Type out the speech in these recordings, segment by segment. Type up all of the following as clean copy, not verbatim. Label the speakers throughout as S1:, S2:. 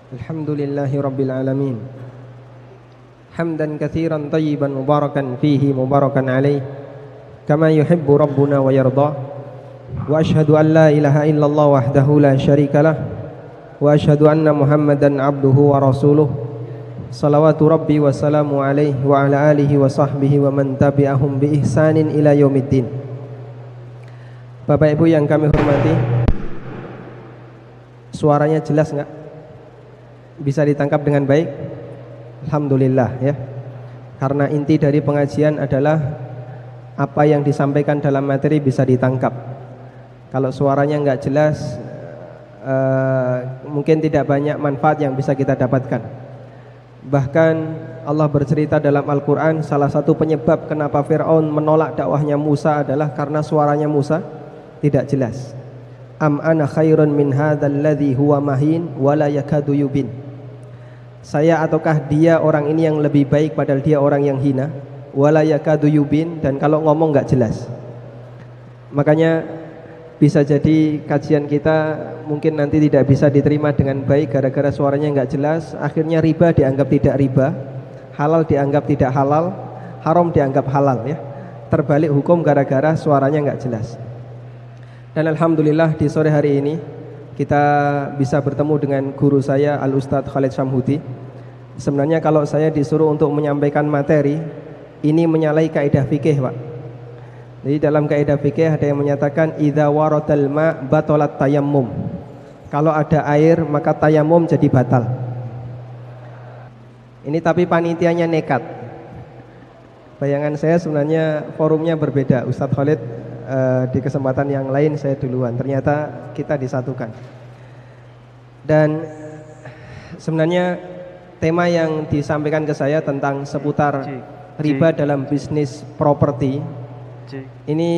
S1: Alhamdulillahi Rabbil Alamin. Hamdan kathiran tayyiban mubarakan fihi mubarakan alaih, kama yuhibbu Rabbuna wa yardah. Wa ashhadu an la ilaha illallah wahdahu la syarika lah, wa ashhadu anna Muhammadan abduhu wa rasuluh. Salawatu Rabbi wa salamu alaihi wa ala alihi wa sahbihi wa man tabi'ahum bi ihsanin ila yaumiddin. Bapak Ibu yang kami hormati, suaranya jelas enggak? Bisa ditangkap dengan baik? Alhamdulillah ya. Karena inti dari pengajian adalah apa yang disampaikan dalam materi bisa ditangkap. Kalau suaranya enggak jelas, mungkin tidak banyak manfaat yang bisa kita dapatkan. Bahkan Allah bercerita dalam Al-Quran, salah satu penyebab kenapa Fir'aun menolak dakwahnya Musa adalah karena suaranya Musa tidak jelas. Am ana khairun min hadzal ladzi huwa mahin wa la yakadu yubin. Saya ataukah dia orang ini yang lebih baik padahal dia orang yang hina, wa la yakadu yubin, dan kalau ngomong enggak jelas. Makanya bisa jadi kajian kita mungkin nanti tidak bisa diterima dengan baik gara-gara suaranya enggak jelas. Akhirnya riba dianggap tidak riba, halal dianggap tidak halal, haram dianggap halal ya. Terbalik hukum gara-gara suaranya enggak jelas. Dan alhamdulillah di sore hari ini kita bisa bertemu dengan guru saya Al-Ustadz Khalid Syamhuti. Sebenarnya kalau saya disuruh untuk menyampaikan materi, ini menyalahi kaidah fikih, Pak. Jadi dalam kaidah fikih ada yang menyatakan idza waradal ma batalat tayammum. Kalau ada air maka tayammum jadi batal. Ini tapi panitianya nekat. Bayangan saya sebenarnya forumnya berbeda. Ustadz Khalid di kesempatan yang lain saya duluan. Ternyata kita disatukan. Dan sebenarnya tema yang disampaikan ke saya tentang seputar riba dalam bisnis properti ini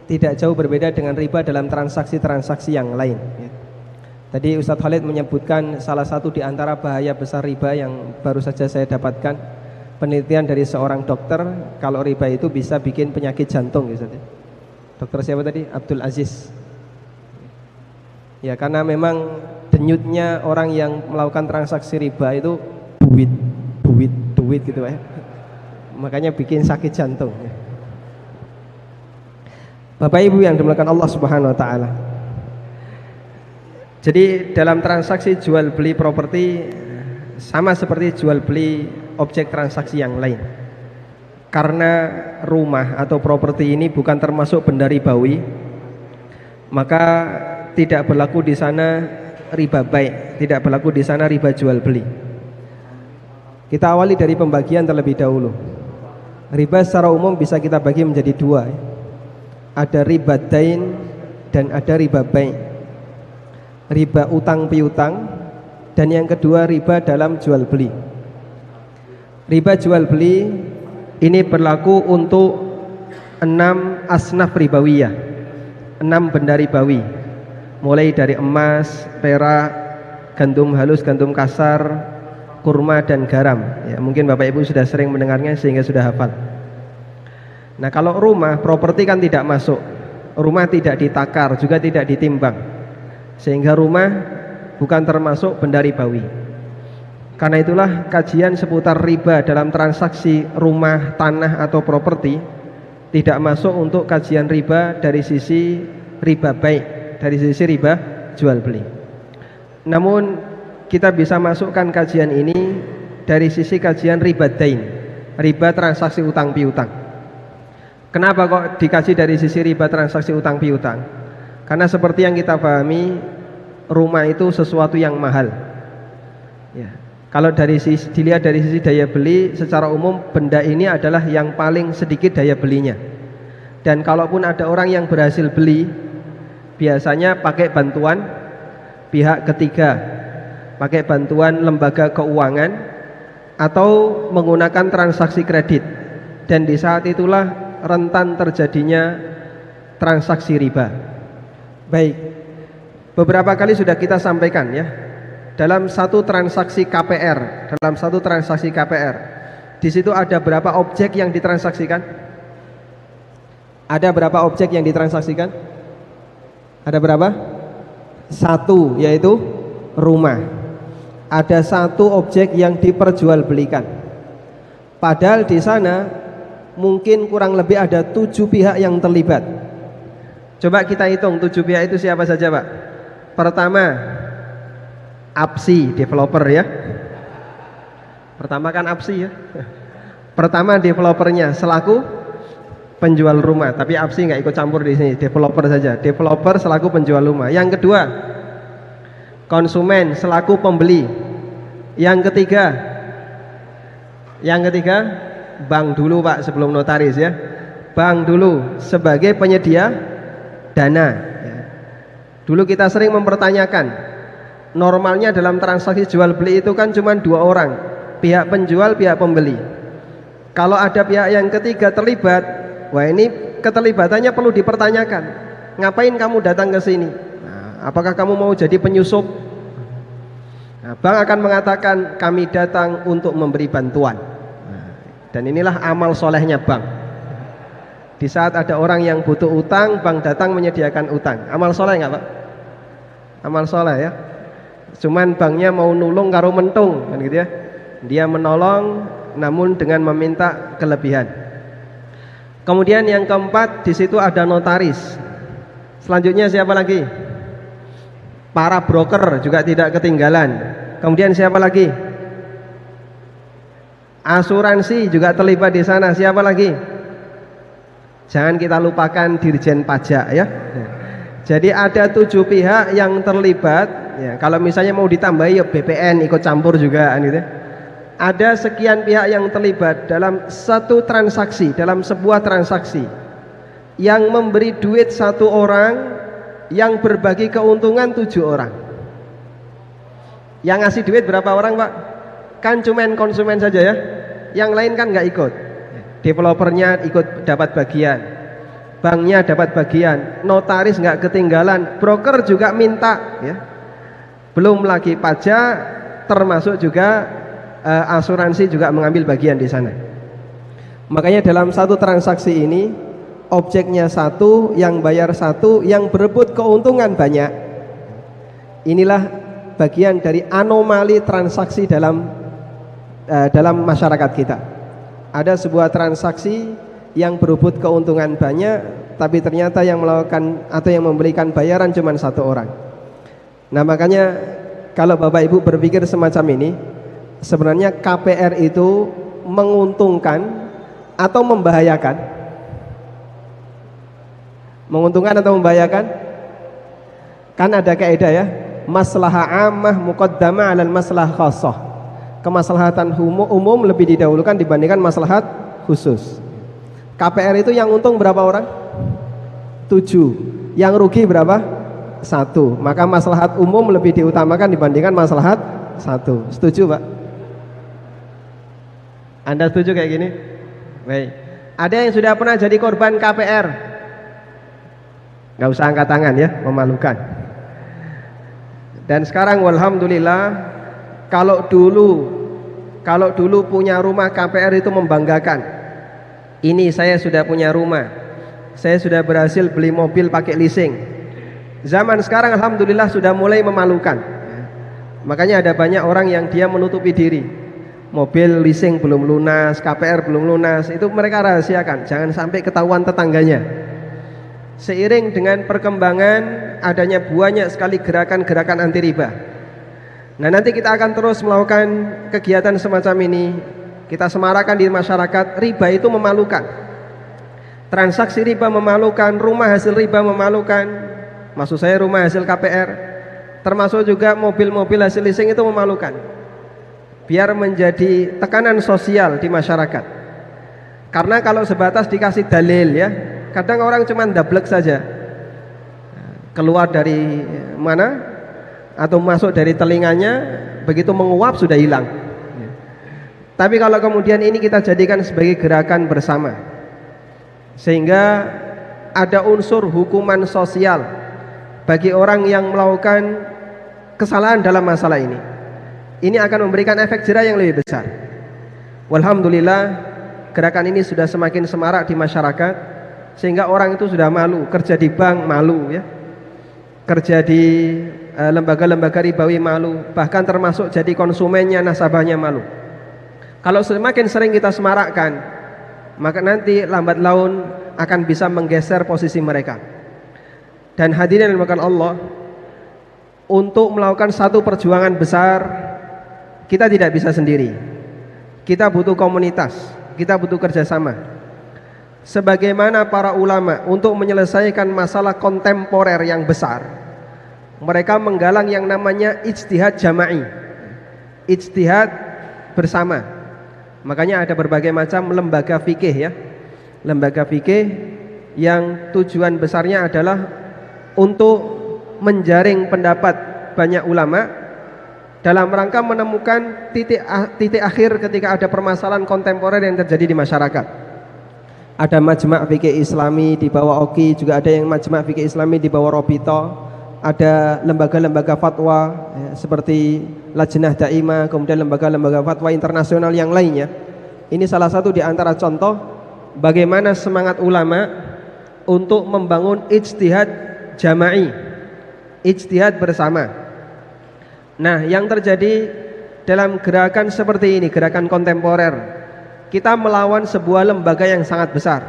S1: tidak jauh berbeda dengan riba dalam transaksi-transaksi yang lain. Tadi Ustadz Khalid menyebutkan salah satu di antara bahaya besar riba yang baru saja saya dapatkan, penelitian dari seorang dokter, kalau riba itu bisa bikin penyakit jantung. Dokter siapa tadi? Abdul Aziz. Ya, karena memang denyutnya orang yang melakukan transaksi riba itu duit gitu ya. Makanya bikin sakit jantung. Bapak Ibu yang dimuliakan Allah Subhanahu wa taala. Jadi dalam transaksi jual beli properti sama seperti jual beli objek transaksi yang lain. Karena rumah atau properti ini bukan termasuk benda ribawi, maka tidak berlaku di sana riba bai', tidak berlaku di sana riba jual beli. Kita awali dari pembagian terlebih dahulu. Riba secara umum bisa kita bagi menjadi dua. Ada riba dain dan ada riba bai'. Riba utang piutang, dan yang kedua riba dalam jual beli. Riba jual beli ini berlaku untuk 6 asnaf ribawiyah, 6 benda ribawi, mulai dari emas, perak, gandum halus, gandum kasar, kurma dan garam ya, mungkin Bapak Ibu sudah sering mendengarnya sehingga sudah hafal. Nah, kalau rumah, properti kan tidak masuk. Rumah tidak ditakar, juga tidak ditimbang, sehingga rumah bukan termasuk benda ribawi. Karena itulah kajian seputar riba dalam transaksi rumah, tanah atau properti tidak masuk untuk kajian riba dari sisi riba baik, dari sisi riba jual beli. Namun kita bisa masukkan kajian ini dari sisi kajian riba dain, riba transaksi utang piutang. Kenapa kok dikaji dari sisi riba transaksi utang piutang? Karena seperti yang kita pahami, rumah itu sesuatu yang mahal ya. Kalau dilihat dari sisi daya beli, secara umum benda ini adalah yang paling sedikit daya belinya. Dan kalaupun ada orang yang berhasil beli, biasanya pakai bantuan pihak ketiga, pakai bantuan lembaga keuangan, atau menggunakan transaksi kredit. Dan di saat itulah rentan terjadinya transaksi riba. Baik, beberapa kali sudah kita sampaikan ya, dalam satu transaksi KPR, di situ ada berapa objek yang ditransaksikan? Ada berapa objek yang ditransaksikan? Ada berapa? Satu, yaitu rumah. ada satu objek yang diperjualbelikan. Padahal di sana mungkin kurang lebih ada 7 pihak yang terlibat. Coba kita hitung 7 pihak itu siapa saja, Pak? Pertama, APSI, developer ya. Pertama kan APSI ya. Pertama developernya selaku penjual rumah, tapi APSI nggak ikut campur di sini, developer saja. Developer selaku penjual rumah. Yang kedua, konsumen selaku pembeli. Yang ketiga, bank dulu Pak sebelum notaris ya. Bank dulu sebagai penyedia dana. Dulu kita sering mempertanyakan, normalnya dalam transaksi jual beli itu kan cuma 2 orang, pihak penjual, pihak pembeli. Kalau ada pihak yang ketiga terlibat, wah ini keterlibatannya perlu dipertanyakan. Ngapain kamu datang ke sini? Nah, apakah kamu mau jadi penyusup? Nah, bank akan mengatakan kami datang untuk memberi bantuan. Nah, dan inilah amal solehnya bank. Di saat ada orang yang butuh utang, bank datang menyediakan utang. Amal soleh nggak Pak? Amal soleh ya. Cuman banknya mau nulung karo mentung, kan gitu ya. Dia menolong, namun dengan meminta kelebihan. Kemudian yang keempat, di situ ada notaris. Selanjutnya siapa lagi? Para broker juga tidak ketinggalan. Kemudian siapa lagi? Asuransi juga terlibat di sana. Siapa lagi? Jangan kita lupakan Dirjen Pajak ya. Jadi ada 7 pihak yang terlibat. Ya, kalau misalnya mau ditambahi ya BPN ikut campur juga, gitu. Ada sekian pihak yang terlibat dalam satu transaksi, dalam sebuah transaksi yang memberi duit 1 orang, yang berbagi keuntungan 7 orang. Yang ngasih duit berapa orang Pak? Kan cuman konsumen saja ya, yang lain kan nggak ikut. Developernya ikut dapat bagian, banknya dapat bagian, notaris nggak ketinggalan, broker juga minta ya. Belum lagi pajak, termasuk juga asuransi juga mengambil bagian di sana. Makanya dalam satu transaksi ini objeknya 1, yang bayar 1, yang berebut keuntungan banyak. Inilah bagian dari anomali transaksi dalam masyarakat kita. Ada sebuah transaksi yang berebut keuntungan banyak, tapi ternyata yang melakukan atau yang memberikan bayaran cuma 1 orang. Nah makanya kalau Bapak Ibu berpikir semacam ini, sebenarnya KPR itu menguntungkan atau membahayakan? Menguntungkan atau membahayakan? Kan ada kaidah ya, maslahah ammah muqaddamah 'alal maslahah khassah. Kemaslahatan umum lebih didahulukan dibandingkan maslahat khusus. KPR itu yang untung berapa orang? 7. Yang rugi berapa? 1. Maka maslahat umum lebih diutamakan dibandingkan maslahat 1. Setuju Pak? Anda setuju kayak gini? Baik. Ada yang sudah pernah jadi korban KPR? Gak usah angkat tangan ya, memalukan. Dan sekarang walhamdulillah, kalau dulu punya rumah KPR itu membanggakan. Ini saya sudah punya rumah, saya sudah berhasil beli mobil pakai leasing. Zaman sekarang alhamdulillah sudah mulai memalukan. Makanya ada banyak orang yang dia menutupi diri. Mobil leasing belum lunas, KPR belum lunas, itu mereka rahasiakan, jangan sampai ketahuan tetangganya. Seiring dengan perkembangan adanya banyak sekali gerakan-gerakan anti riba. Nah nanti kita akan terus melakukan kegiatan semacam ini. Kita semarakan di masyarakat, riba itu memalukan. Transaksi riba memalukan, rumah hasil riba memalukan. Maksud saya rumah hasil KPR, termasuk juga mobil-mobil hasil leasing itu memalukan. Biar menjadi tekanan sosial di masyarakat. Karena kalau sebatas dikasih dalil ya, kadang orang cuma dablek saja. Keluar dari mana atau masuk dari telinganya, begitu menguap sudah hilang. Tapi kalau kemudian ini kita jadikan sebagai gerakan bersama, sehingga ada unsur hukuman sosial bagi orang yang melakukan kesalahan dalam masalah ini. Ini akan memberikan efek jerah yang lebih besar. Walhamdulillah, gerakan ini sudah semakin semarak di masyarakat, sehingga orang itu sudah malu kerja di bank, malu ya, kerja di lembaga-lembaga ribawi malu, bahkan termasuk jadi konsumennya, nasabahnya malu. Kalau semakin sering kita semarakkan, maka nanti lambat laun akan bisa menggeser posisi mereka. Dan hadirin yang dimuliakan Allah, untuk melakukan satu perjuangan besar, kita tidak bisa sendiri. Kita butuh komunitas, kita butuh kerjasama. Sebagaimana para ulama untuk menyelesaikan masalah kontemporer yang besar, mereka menggalang yang namanya ijtihad jama'i, ijtihad bersama. Makanya ada berbagai macam lembaga fikih ya, lembaga fikih yang tujuan besarnya adalah untuk menjaring pendapat banyak ulama dalam rangka menemukan titik akhir ketika ada permasalahan kontemporer yang terjadi di masyarakat. Ada Majma' Fikih Islami di bawah OKI, juga ada yang Majma' Fikih Islami di bawah Robito, ada lembaga-lembaga fatwa ya, seperti Lajnah Daimah, kemudian lembaga-lembaga fatwa internasional yang lainnya. Ini salah satu di antara contoh bagaimana semangat ulama untuk membangun ijtihad jama'i, ijtihad bersama. Nah, yang terjadi dalam gerakan seperti ini, gerakan kontemporer, kita melawan sebuah lembaga yang sangat besar.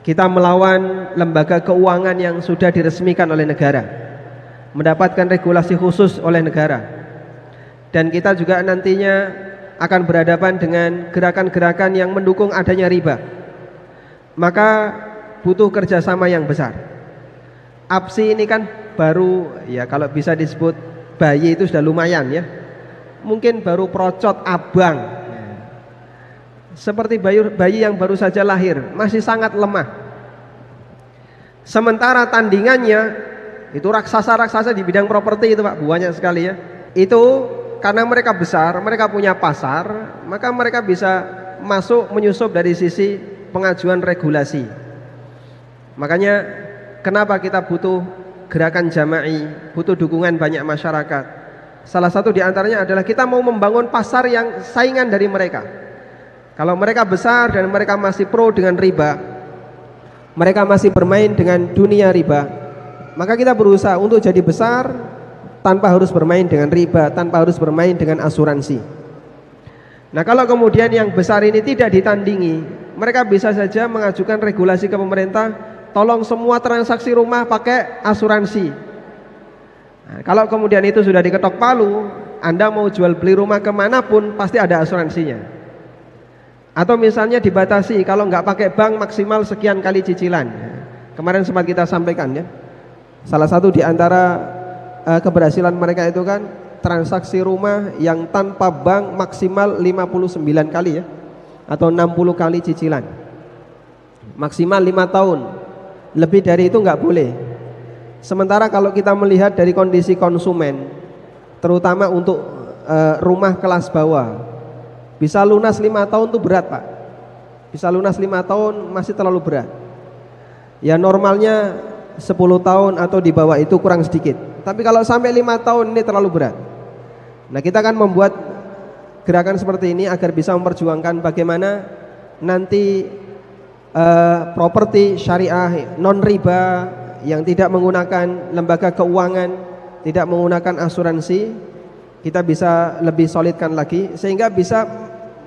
S1: Kita melawan lembaga keuangan yang sudah diresmikan oleh negara, mendapatkan regulasi khusus oleh negara. Dan kita juga nantinya akan berhadapan dengan gerakan-gerakan yang mendukung adanya riba. Maka butuh kerjasama yang besar. APSI ini kan baru, ya kalau bisa disebut bayi itu sudah lumayan ya. Mungkin baru procot abang, seperti bayi yang baru saja lahir, masih sangat lemah. Sementara tandingannya itu raksasa-raksasa di bidang properti itu Pak, banyak sekali ya. Itu karena mereka besar, mereka punya pasar, maka mereka bisa masuk menyusup dari sisi pengajuan regulasi. Makanya kenapa kita butuh gerakan jama'i, butuh dukungan banyak masyarakat. Salah satu di antaranya adalah kita mau membangun pasar yang saingan dari mereka. Kalau mereka besar dan mereka masih pro dengan riba, mereka masih bermain dengan dunia riba, maka kita berusaha untuk jadi besar tanpa harus bermain dengan riba, tanpa harus bermain dengan asuransi. Nah, kalau kemudian yang besar ini tidak ditandingi, mereka bisa saja mengajukan regulasi ke pemerintah, tolong semua transaksi rumah pakai asuransi. Nah, kalau kemudian itu sudah diketok palu, Anda mau jual beli rumah kemanapun pasti ada asuransinya. Atau misalnya dibatasi, kalau nggak pakai bank maksimal sekian kali cicilan. Kemarin sempat kita sampaikan ya, salah satu di antara keberhasilan mereka itu kan transaksi rumah yang tanpa bank maksimal 59 kali ya, atau 60 kali cicilan, maksimal 5 tahun. Lebih dari itu nggak boleh. Sementara kalau kita melihat dari kondisi konsumen, terutama untuk rumah kelas bawah, bisa lunas 5 tahun itu berat Pak. Bisa lunas 5 tahun masih terlalu berat. Ya normalnya 10 tahun atau di bawah itu kurang sedikit. Tapi kalau sampai 5 tahun ini terlalu berat. Nah, kita akan membuat gerakan seperti ini agar bisa memperjuangkan bagaimana nanti properti syariah non riba yang tidak menggunakan lembaga keuangan, tidak menggunakan asuransi, kita bisa lebih solidkan lagi sehingga bisa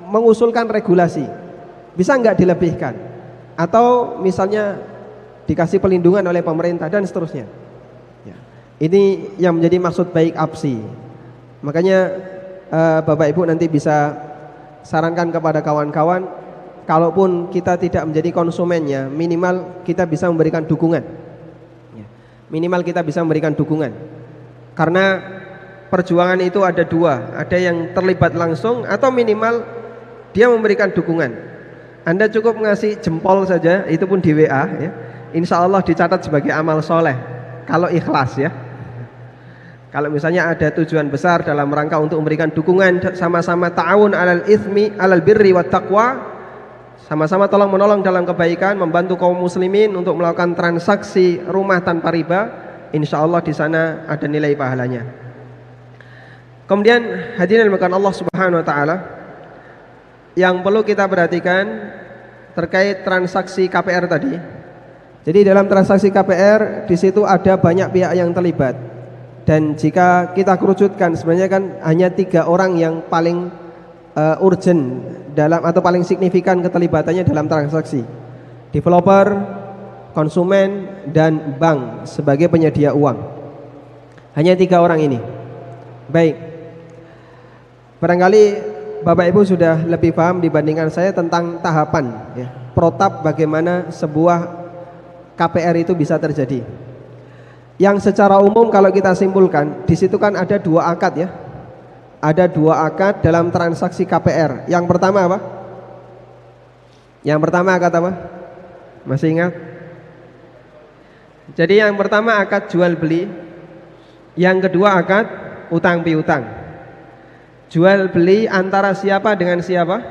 S1: mengusulkan regulasi. Bisa nggak dilebihkan, atau misalnya dikasih pelindungan oleh pemerintah dan seterusnya ya. Ini yang menjadi maksud baik APSI. Makanya Bapak Ibu nanti bisa sarankan kepada kawan-kawan, kalaupun kita tidak menjadi konsumennya, minimal kita bisa memberikan dukungan ya. Minimal kita bisa memberikan dukungan. Karena perjuangan itu ada dua, ada yang terlibat langsung atau minimal dia memberikan dukungan. Anda cukup ngasih jempol saja, itu pun di WA ya. Insya Allah dicatat sebagai amal soleh kalau ikhlas ya. Kalau misalnya ada tujuan besar dalam rangka untuk memberikan dukungan, sama-sama ta'awun alal itsmi alal birri wat taqwa, sama-sama tolong menolong dalam kebaikan, membantu kaum muslimin untuk melakukan transaksi rumah tanpa riba, insya Allah di sana ada nilai pahalanya. Kemudian hadirin yang Allah Subhanahu wa taala, yang perlu kita perhatikan terkait transaksi KPR tadi. Jadi dalam transaksi KPR di situ ada banyak pihak yang terlibat Dan jika kita kerucutkan, sebenarnya kan hanya 3 orang yang paling urgent dalam atau paling signifikan keterlibatannya dalam transaksi: developer, konsumen, dan bank sebagai penyedia uang. Hanya 3 orang ini. Baik, barangkali Bapak Ibu sudah lebih paham dibandingkan saya tentang tahapan, ya, protap bagaimana sebuah KPR itu bisa terjadi. Yang secara umum kalau kita simpulkan, di situ kan ada 2 akad, ya. Ada 2 akad dalam transaksi KPR. Yang pertama apa? Yang pertama akad apa? Masih ingat? Jadi yang pertama akad jual beli, yang kedua akad utang piutang. Jual beli antara siapa dengan siapa?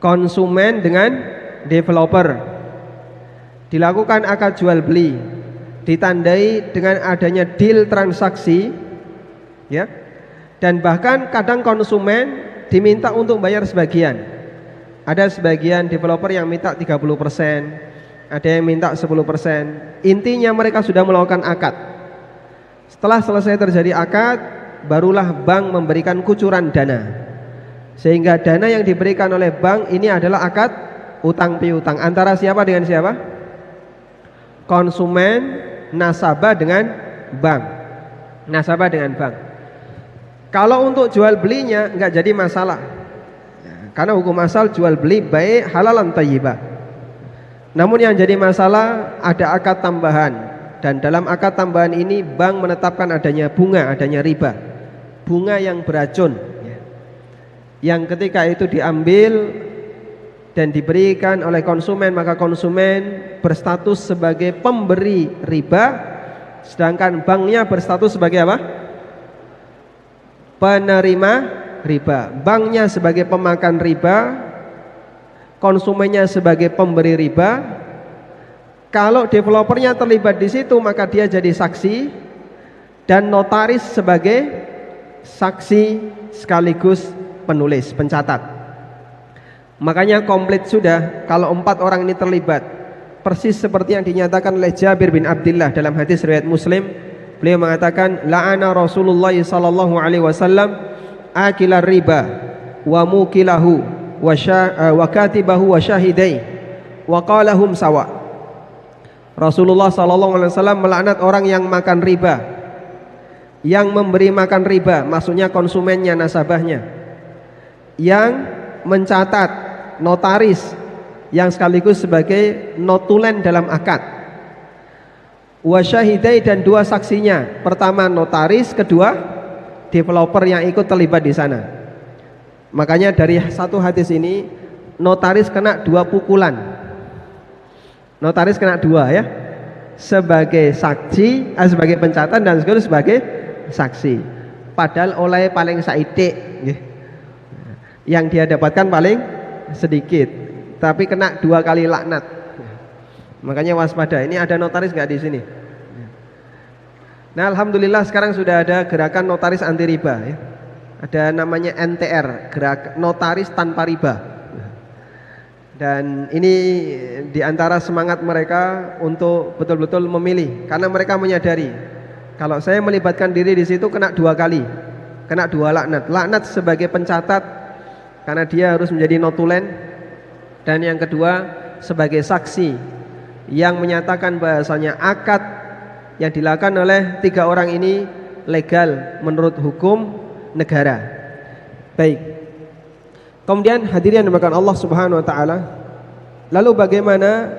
S1: Konsumen dengan developer. Dilakukan akad jual beli, ditandai dengan adanya deal transaksi, ya. Dan bahkan kadang konsumen diminta untuk bayar sebagian. Ada sebagian developer yang minta 30%, ada yang minta 10%. Intinya mereka sudah melakukan akad. Setelah selesai terjadi akad, barulah bank memberikan kucuran dana. Sehingga dana yang diberikan oleh bank ini adalah akad utang piutang antara siapa dengan siapa? Konsumen, nasabah dengan bank. Nasabah dengan bank. Kalau untuk jual belinya nggak jadi masalah, karena hukum asal jual beli baik halalan thayyibah. Namun yang jadi masalah ada akad tambahan, dan dalam akad tambahan ini bank menetapkan adanya bunga, adanya riba, bunga yang beracun, yang ketika itu diambil dan diberikan oleh konsumen, maka konsumen berstatus sebagai pemberi riba, sedangkan banknya berstatus sebagai apa? Penerima riba. Banknya sebagai pemakan riba, konsumennya sebagai pemberi riba. Kalau developernya terlibat di situ, maka dia jadi saksi, dan notaris sebagai saksi sekaligus penulis, pencatat. Makanya komplit sudah kalau 4 orang ini terlibat, persis seperti yang dinyatakan oleh Jabir bin Abdullah dalam hadis riwayat Muslim. Beliau mengatakan, la'ana Rasulullah sallallahu alaihi wasallam akilar riba wa mukilahu wa katibahu wa syahidai wa qalahum sawa. Rasulullah sallallahu alaihi wasallam melaknat orang yang makan riba, yang memberi makan riba, maksudnya konsumennya, nasabahnya, yang mencatat, notaris, yang sekaligus sebagai notulen dalam akad, wasyahidai, dan 2 saksinya. Pertama notaris, kedua developer yang ikut terlibat di sana. Makanya dari satu hadis ini notaris kena 2 pukulan. Notaris kena 2, ya, sebagai saksi, sebagai pencatat, dan sekaligus sebagai saksi. Padahal oleh paling saidik, yang dia dapatkan paling sedikit, tapi kena 2 kali laknat. Makanya waspada. Ini ada notaris nggak di sini? Nah, alhamdulillah sekarang sudah ada gerakan notaris anti riba, ya. Ada namanya NTR, gerak notaris tanpa riba. Dan ini diantara semangat mereka untuk betul-betul memilih, karena mereka menyadari kalau saya melibatkan diri di situ kena 2 kali, kena 2 laknat. Laknat sebagai pencatat karena dia harus menjadi notulen, dan yang kedua sebagai saksi yang menyatakan bahasanya akad yang dilakukan oleh 3 orang ini legal menurut hukum negara. Baik. Kemudian hadirin yang dimuliakan Allah Subhanahu wa taala, lalu bagaimana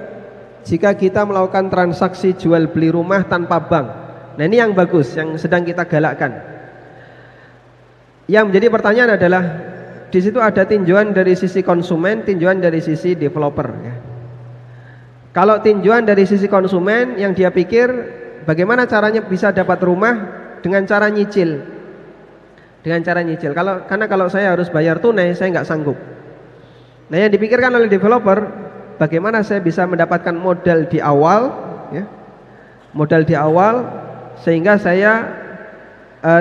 S1: jika kita melakukan transaksi jual beli rumah tanpa bank? Nah, ini yang bagus, yang sedang kita galakkan. Yang menjadi pertanyaan adalah di situ ada tinjauan dari sisi konsumen, tinjauan dari sisi developer, ya. Kalau tinjauan dari sisi konsumen, yang dia pikir bagaimana caranya bisa dapat rumah dengan cara nyicil. Dengan cara nyicil. Karena kalau saya harus bayar tunai, saya nggak sanggup. Nah, yang dipikirkan oleh developer, bagaimana saya bisa mendapatkan modal di awal, ya, modal di awal, sehingga saya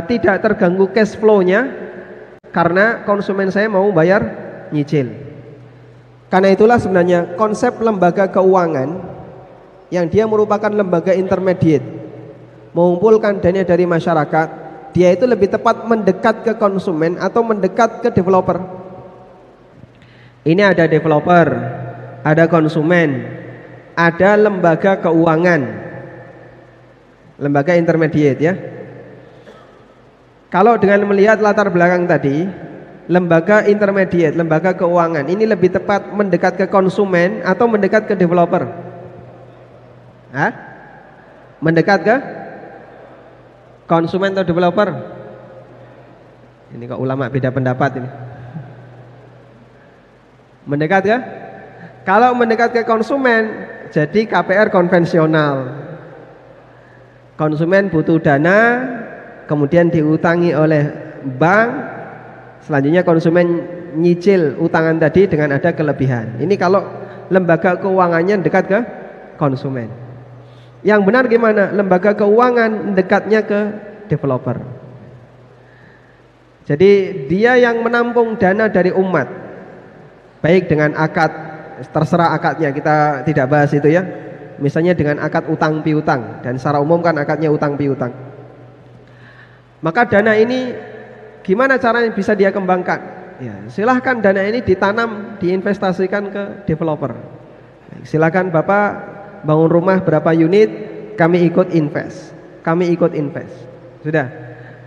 S1: tidak terganggu cash flow-nya karena konsumen saya mau bayar nyicil. Karena itulah sebenarnya konsep lembaga keuangan yang dia merupakan lembaga intermediate mengumpulkan dana dari masyarakat, dia itu lebih tepat mendekat ke konsumen atau mendekat ke developer. Ini ada developer, ada konsumen, ada lembaga keuangan, lembaga intermediate ya. Kalau dengan melihat latar belakang tadi, lembaga intermediate, lembaga keuangan ini lebih tepat mendekat ke konsumen atau mendekat ke developer? Hah? Mendekat ke konsumen atau developer? Ini kok ulama beda pendapat ini. Mendekat ke? Kalau mendekat ke konsumen, jadi KPR konvensional. Konsumen butuh dana, kemudian diutangi oleh bank, selanjutnya konsumen nyicil utangan tadi dengan ada kelebihan. Ini kalau lembaga keuangannya dekat ke konsumen. Yang benar gimana? Lembaga keuangan dekatnya ke developer. Jadi dia yang menampung dana dari umat, baik dengan akad, terserah akadnya, kita tidak bahas itu ya. Misalnya dengan akad utang piutang, dan secara umum kan akadnya utang piutang. Maka dana ini gimana caranya bisa dia kembangkan? Ya, silahkan dana ini ditanam, diinvestasikan ke developer. Silahkan Bapak bangun rumah berapa unit, kami ikut invest, sudah.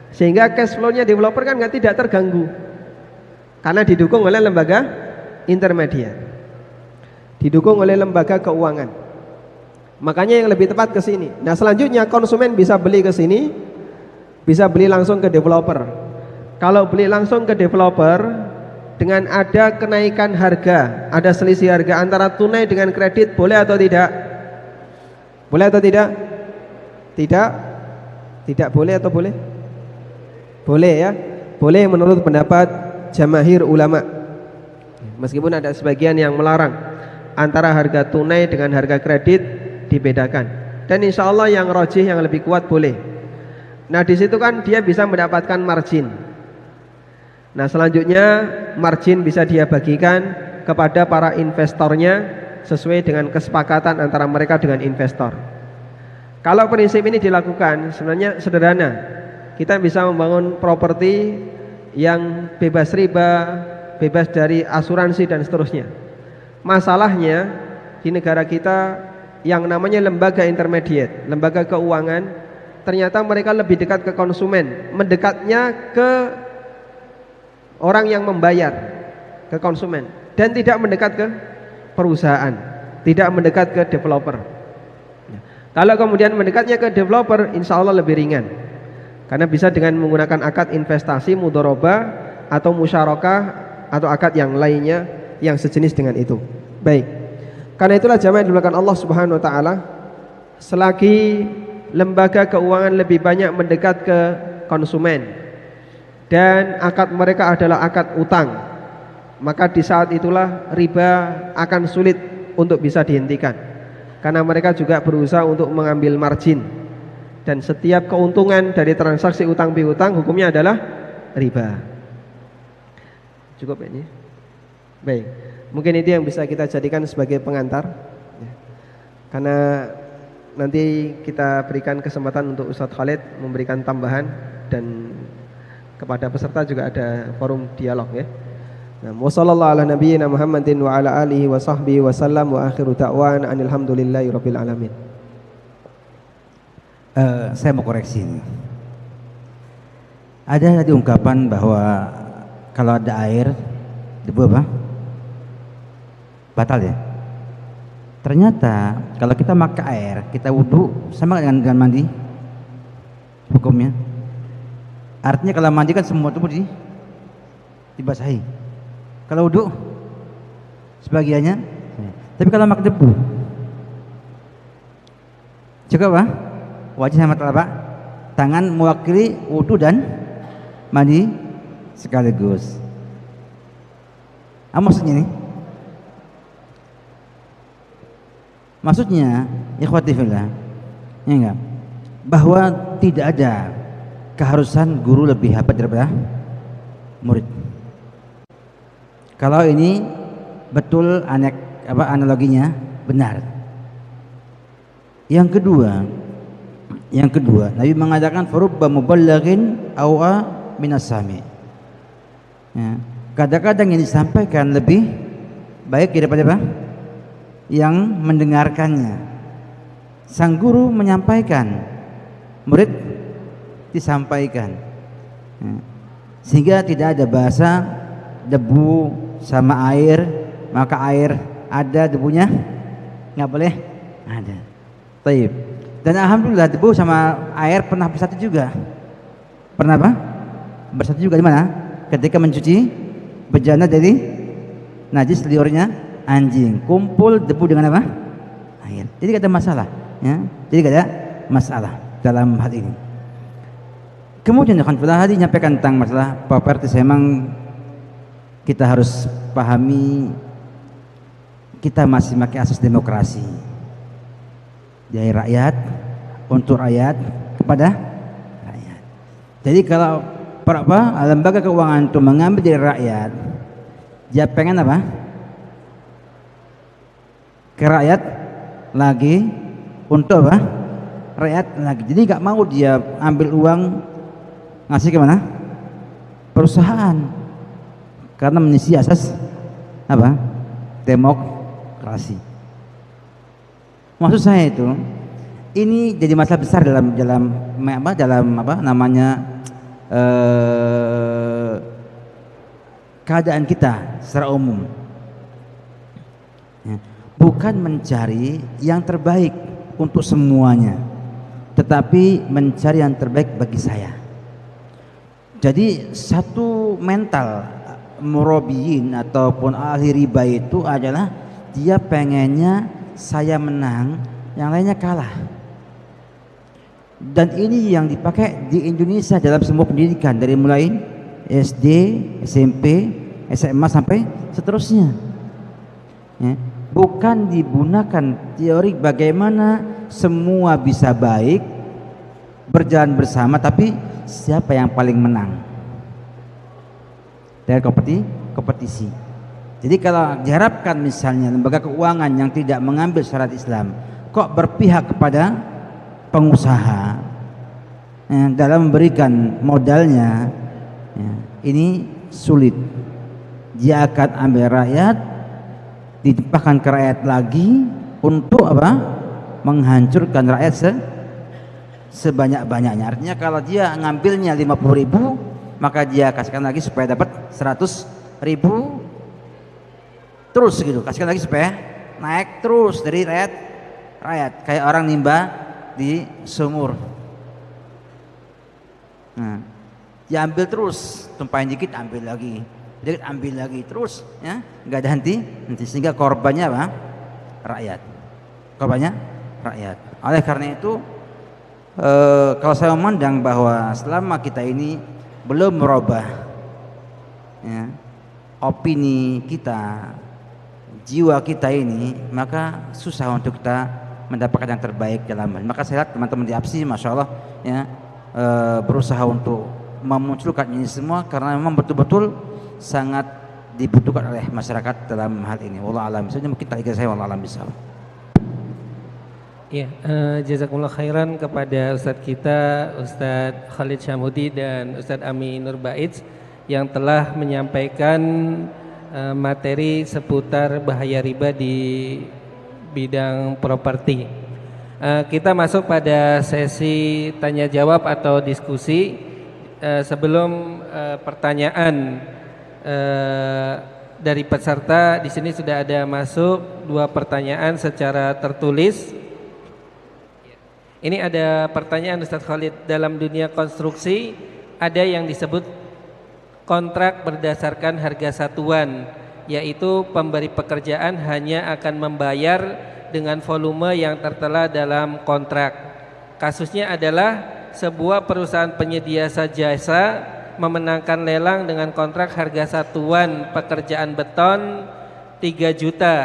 S1: Sehingga cash flow-nya developer kan tidak terganggu, karena didukung oleh lembaga intermediate, didukung oleh lembaga keuangan. Makanya yang lebih tepat ke sini. Nah selanjutnya konsumen bisa beli ke sini, bisa beli langsung ke developer. Kalau beli langsung ke developer, dengan ada kenaikan harga, ada selisih harga antara tunai dengan kredit, boleh atau tidak? Boleh atau tidak? Tidak? Tidak boleh atau boleh? Boleh ya. Boleh menurut pendapat jamaahir ulama. Meskipun ada sebagian yang melarang antara harga tunai dengan harga kredit dibedakan. Dan insya Allah yang rajih, yang lebih kuat boleh. Nah di situ kan dia bisa mendapatkan margin. Nah selanjutnya margin bisa dia bagikan kepada para investornya sesuai dengan kesepakatan antara mereka dengan investor. Kalau prinsip ini dilakukan, sebenarnya sederhana. Kita bisa membangun properti yang bebas riba, bebas dari asuransi dan seterusnya. Masalahnya di negara kita yang namanya lembaga intermediate, lembaga keuangan, ternyata mereka lebih dekat ke konsumen, mendekatnya ke orang yang membayar, ke konsumen, dan tidak mendekat ke perusahaan, tidak mendekat ke developer. Kalau kemudian mendekatnya ke developer, insya Allah lebih ringan, karena bisa dengan menggunakan akad investasi, mudharabah atau musyarakah atau akad yang lainnya yang sejenis dengan itu. Baik, karena itulah jamaah yang dimuliakan Allah Subhanahu Wa Taala, selagi lembaga keuangan lebih banyak mendekat ke konsumen dan akad mereka adalah akad utang, maka di saat itulah riba akan sulit untuk bisa dihentikan, karena mereka juga berusaha untuk mengambil margin, dan setiap keuntungan dari transaksi utang piutang hukumnya adalah riba. Cukup ini. Baik, mungkin itu yang bisa kita jadikan sebagai pengantar ya. Karena nanti kita berikan kesempatan untuk Ustadz Khalid memberikan tambahan, dan kepada peserta juga ada forum dialog ya. Nah, wassallallahu ala nabiyyina Muhammadin wa ala alihi wa sahbihi wa sallam, wa akhiru da'wan alhamdulillahi rabbil alamin.
S2: Saya mau koreksi ini. Ada tadi ungkapan bahwa kalau ada air debu apa? Batal ya? Ternyata kalau kita pakai air, kita wudhu sama dengan mandi hukumnya. Artinya kalau mandi kan semua tubuh dibasahi. Kalau wudhu sebagiannya. Tapi kalau pakai debu, cukup apa? Wajah sama telapak tangan mewakili wudhu dan mandi sekaligus. Maksudnya nih, maksudnya ikhwati fillah, ya enggak, bahwa tidak ada keharusan guru lebih hebat daripada murid. Kalau ini betul analoginya benar. Yang kedua, Yang kedua, Nabi mengatakan farubba muballighin awa minas sami. Ya. Kadang-kadang yang disampaikan lebih baik daripada apa? Yang mendengarkannya. Sang guru menyampaikan, murid disampaikan. Ya. Sehingga tidak ada bahasa debu sama air, maka air ada debunya nggak boleh ada. Taib. Dan alhamdulillah debu sama air pernah bersatu juga. Pernah apa? Bersatu juga di mana? Ketika mencuci bejana dari najis liurnya anjing, kumpul debu dengan apa? Air. Jadi tidak ada masalah, ya. Jadi tidak ada masalah dalam hal ini. Kemudian akan tadi nyampaikan tentang masalah properti. Memang kita harus pahami kita masih pakai asas demokrasi. Dari rakyat untuk rakyat kepada rakyat. Jadi kalau lembaga keuangan itu mengambil dari rakyat, dia pengen apa? Ke rakyat lagi, untuk apa? Rakyat lagi. Jadi nggak mau dia ambil uang ngasih ke mana? Perusahaan. Karena mengisi asas apa? Demokrasi. Maksud saya itu, ini jadi masalah besar dalam keadaan kita secara umum. Ya. Bukan mencari yang terbaik untuk semuanya, tetapi mencari yang terbaik bagi saya. Jadi satu mental murabiyin ataupun ahli riba itu adalah dia pengennya saya menang, yang lainnya kalah. Dan ini yang dipakai di Indonesia dalam semua pendidikan, dari mulai SD, SMP, SMA sampai seterusnya. Ya. Bukan digunakan teori bagaimana semua bisa baik berjalan bersama, tapi siapa yang paling menang dari kompetisi. Jadi kalau diharapkan misalnya lembaga keuangan yang tidak mengambil syarat Islam kok berpihak kepada pengusaha dalam memberikan modalnya, ya, ini sulit. Dia akan ambil rakyat, ditimpahkan ke rakyat lagi untuk apa? Menghancurkan rakyat sebanyak-banyaknya. Artinya kalau dia ngambilnya 50.000, maka dia kasihkan lagi supaya dapat 100.000. Terus gitu, kasihkan lagi supaya naik terus dari rakyat kayak orang nimba di sumur. Nah, diambil terus, tumpahin dikit ambil lagi, dikit ambil lagi terus, ya, nggak ada henti, sehingga korbannya apa? Rakyat. Korbannya rakyat. Oleh karena itu, kalau saya memandang bahwa selama kita ini belum merubah, ya, opini kita, jiwa kita ini, maka susah untuk kita mendapatkan yang terbaik dalam hal. Maka saya lihat teman-teman di APSI, masya Allah, ya, berusaha untuk memunculkan ini semua karena memang betul-betul sangat dibutuhkan oleh masyarakat dalam hal ini. Wallahu a'lam. Misalnya mungkin tak saya wallahu a'lam bishawab.
S3: Ya, jazakumullah khairan kepada Ustadz kita, Ustadz Khalid Syamhudi dan Ustadz Ami Nurbaiz yang telah menyampaikan materi seputar bahaya riba di bidang properti. Kita masuk pada sesi tanya jawab atau diskusi. Sebelum pertanyaan dari peserta, di sini sudah ada masuk 2 pertanyaan secara tertulis. Ini ada pertanyaan Ustadz Khalid, dalam dunia konstruksi ada yang disebut kontrak berdasarkan harga satuan, yaitu pemberi pekerjaan hanya akan membayar dengan volume yang tertera dalam kontrak. Kasusnya adalah sebuah perusahaan penyedia jasa memenangkan lelang dengan kontrak harga satuan pekerjaan beton 3 juta,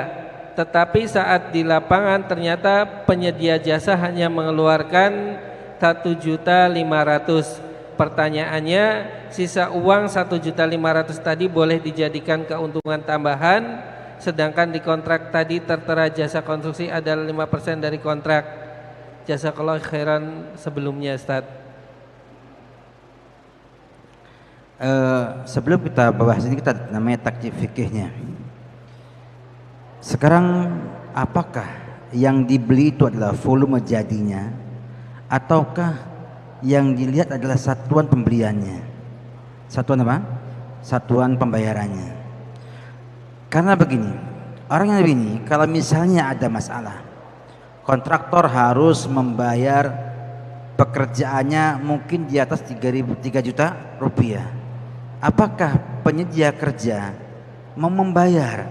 S3: tetapi saat di lapangan ternyata penyedia jasa hanya mengeluarkan 1.500.000. Pertanyaannya, sisa uang 1.500.000 tadi boleh dijadikan keuntungan tambahan, sedangkan di kontrak tadi tertera jasa konstruksi adalah 5% dari kontrak. Jazakallah khairan sebelumnya Ustaz.
S2: Sebelum kita bahas ini, kita namanya takjib fikihnya. Sekarang apakah yang dibeli itu adalah volume jadinya, ataukah yang dilihat adalah satuan pembeliannya? Satuan apa? Satuan pembayarannya. Karena begini, orang yang begini, kalau misalnya ada masalah, kontraktor harus membayar pekerjaannya mungkin di atas 3 juta rupiah. Apakah penyedia kerja mau membayar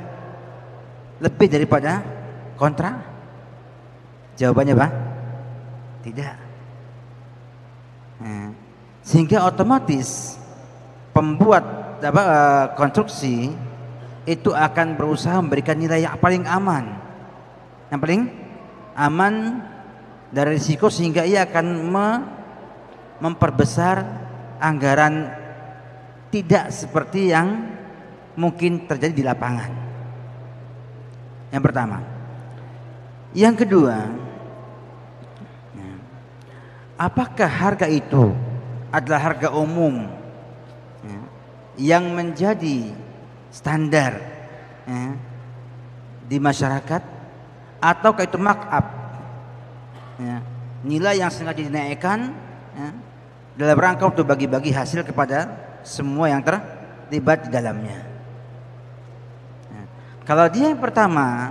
S2: lebih daripada kontrak? Jawabannya apa? Tidak. Nah, sehingga otomatis pembuat konstruksi itu akan berusaha memberikan nilai yang paling aman, yang paling aman dari risiko, sehingga ia akan memperbesar anggaran, tidak seperti yang mungkin terjadi di lapangan. Yang pertama. Yang kedua, apakah harga itu adalah harga umum yang menjadi standar di masyarakat, ataukah itu markup, nilai yang sengaja dinaikkan dalam rangka untuk bagi-bagi hasil kepada semua yang terlibat di dalamnya. Kalau dia yang pertama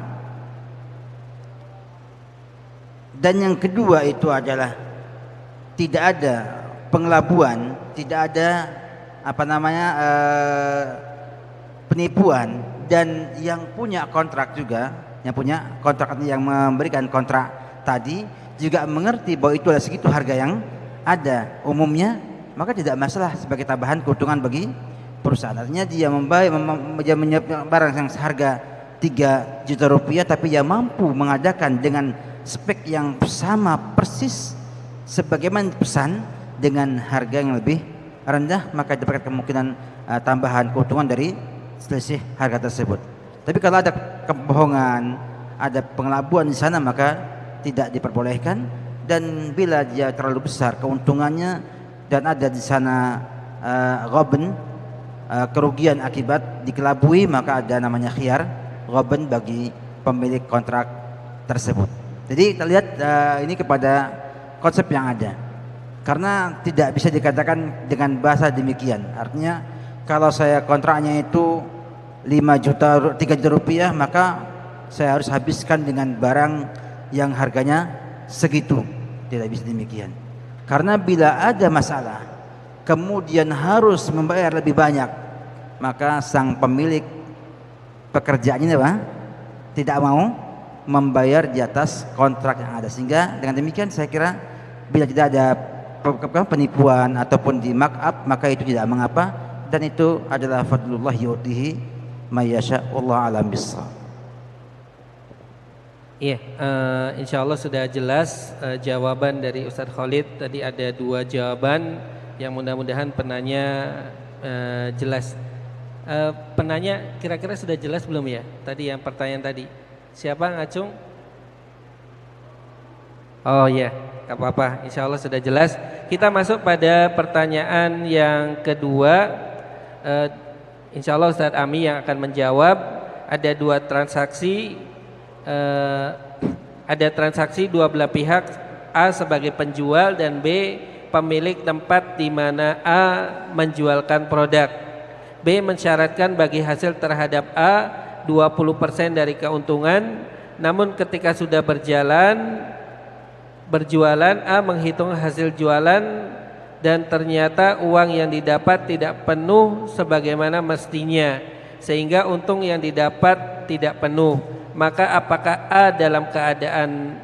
S2: dan yang kedua itu adalah tidak ada pengelabuan, tidak ada penipuan, dan yang punya kontrak juga, yang punya kontrak yang memberikan kontrak tadi juga mengerti bahwa itu adalah segitu harga yang ada umumnya, maka tidak masalah sebagai tambahan keuntungan bagi perusahaan. Artinya dia menyiapkan barang yang seharga 3 juta rupiah, tapi dia mampu mengadakan dengan spek yang sama persis sebagaimana pesan dengan harga yang lebih rendah, maka dapatkan kemungkinan tambahan keuntungan dari selisih harga tersebut. Tapi kalau ada kebohongan, ada pengelabuan di sana, maka tidak diperbolehkan. Dan bila dia terlalu besar keuntungannya dan ada di sana ghaben, kerugian akibat dikelabui, maka ada namanya khiyar ghaben bagi pemilik kontrak tersebut. Jadi kita lihat ini kepada konsep yang ada, karena tidak bisa dikatakan dengan bahasa demikian. Artinya kalau saya kontraknya itu 3 juta rupiah, maka saya harus habiskan dengan barang yang harganya segitu. Tidak bisa demikian. Karena bila ada masalah kemudian harus membayar lebih banyak, maka sang pemilik pekerjaannya tidak mau membayar di atas kontrak yang ada. Sehingga dengan demikian saya kira bila tidak ada penipuan ataupun di markup, maka itu tidak mengapa, dan itu adalah fadlullah yu'tihi may yasha, wallahu a'lam bissawab.
S3: Iya, insya Allah sudah jelas jawaban dari Ustadz Khalid. Tadi ada 2 jawaban yang mudah-mudahan penanya jelas. Penanya kira-kira sudah jelas belum ya? Tadi yang pertanyaan tadi, siapa Ngacung? Oh iya, gak apa-apa, insya Allah sudah jelas. Kita masuk pada pertanyaan yang kedua. Insya Allah Ustadz Ami yang akan menjawab. Ada 2 transaksi. Ada transaksi dua belah pihak, A sebagai penjual dan B pemilik tempat di mana A menjualkan produk. B mensyaratkan bagi hasil terhadap A 20% dari keuntungan, namun ketika sudah berjualan A menghitung hasil jualan dan ternyata uang yang didapat tidak penuh sebagaimana mestinya, sehingga untung yang didapat tidak penuh. Maka apakah A dalam keadaan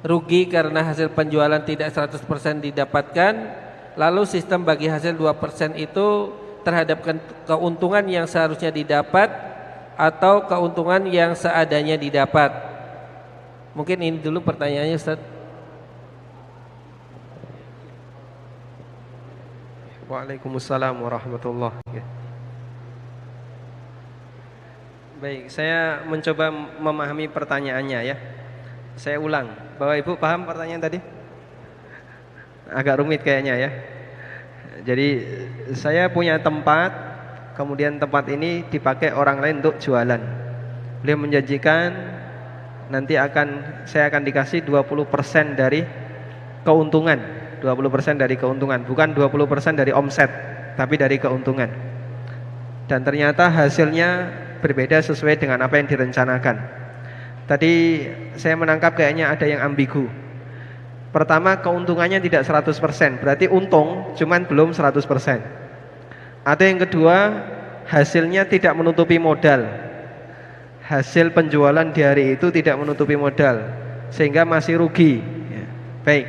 S3: rugi karena hasil penjualan tidak 100% didapatkan, lalu sistem bagi hasil 2% itu terhadap keuntungan yang seharusnya didapat atau keuntungan yang seadanya didapat? Mungkin ini dulu pertanyaannya Ustaz.
S1: Waalaikumsalam warahmatullahi wabarakatuh. Baik, saya mencoba memahami pertanyaannya ya. Saya ulang, Bapak Ibu paham pertanyaan tadi? Agak rumit kayaknya ya. Jadi saya punya tempat, kemudian tempat ini dipakai orang lain untuk jualan. Beliau menjanjikan nanti saya akan dikasih 20% dari keuntungan. 20% dari keuntungan, bukan 20% dari omset, tapi dari keuntungan. Dan ternyata hasilnya berbeda sesuai dengan apa yang direncanakan. Tadi saya menangkap kayaknya ada yang ambigu. Pertama, keuntungannya tidak 100%, berarti untung cuman belum 100%. Atau yang kedua, hasilnya tidak menutupi modal. Hasil penjualan di hari itu tidak menutupi modal, sehingga masih rugi. Ya. Baik,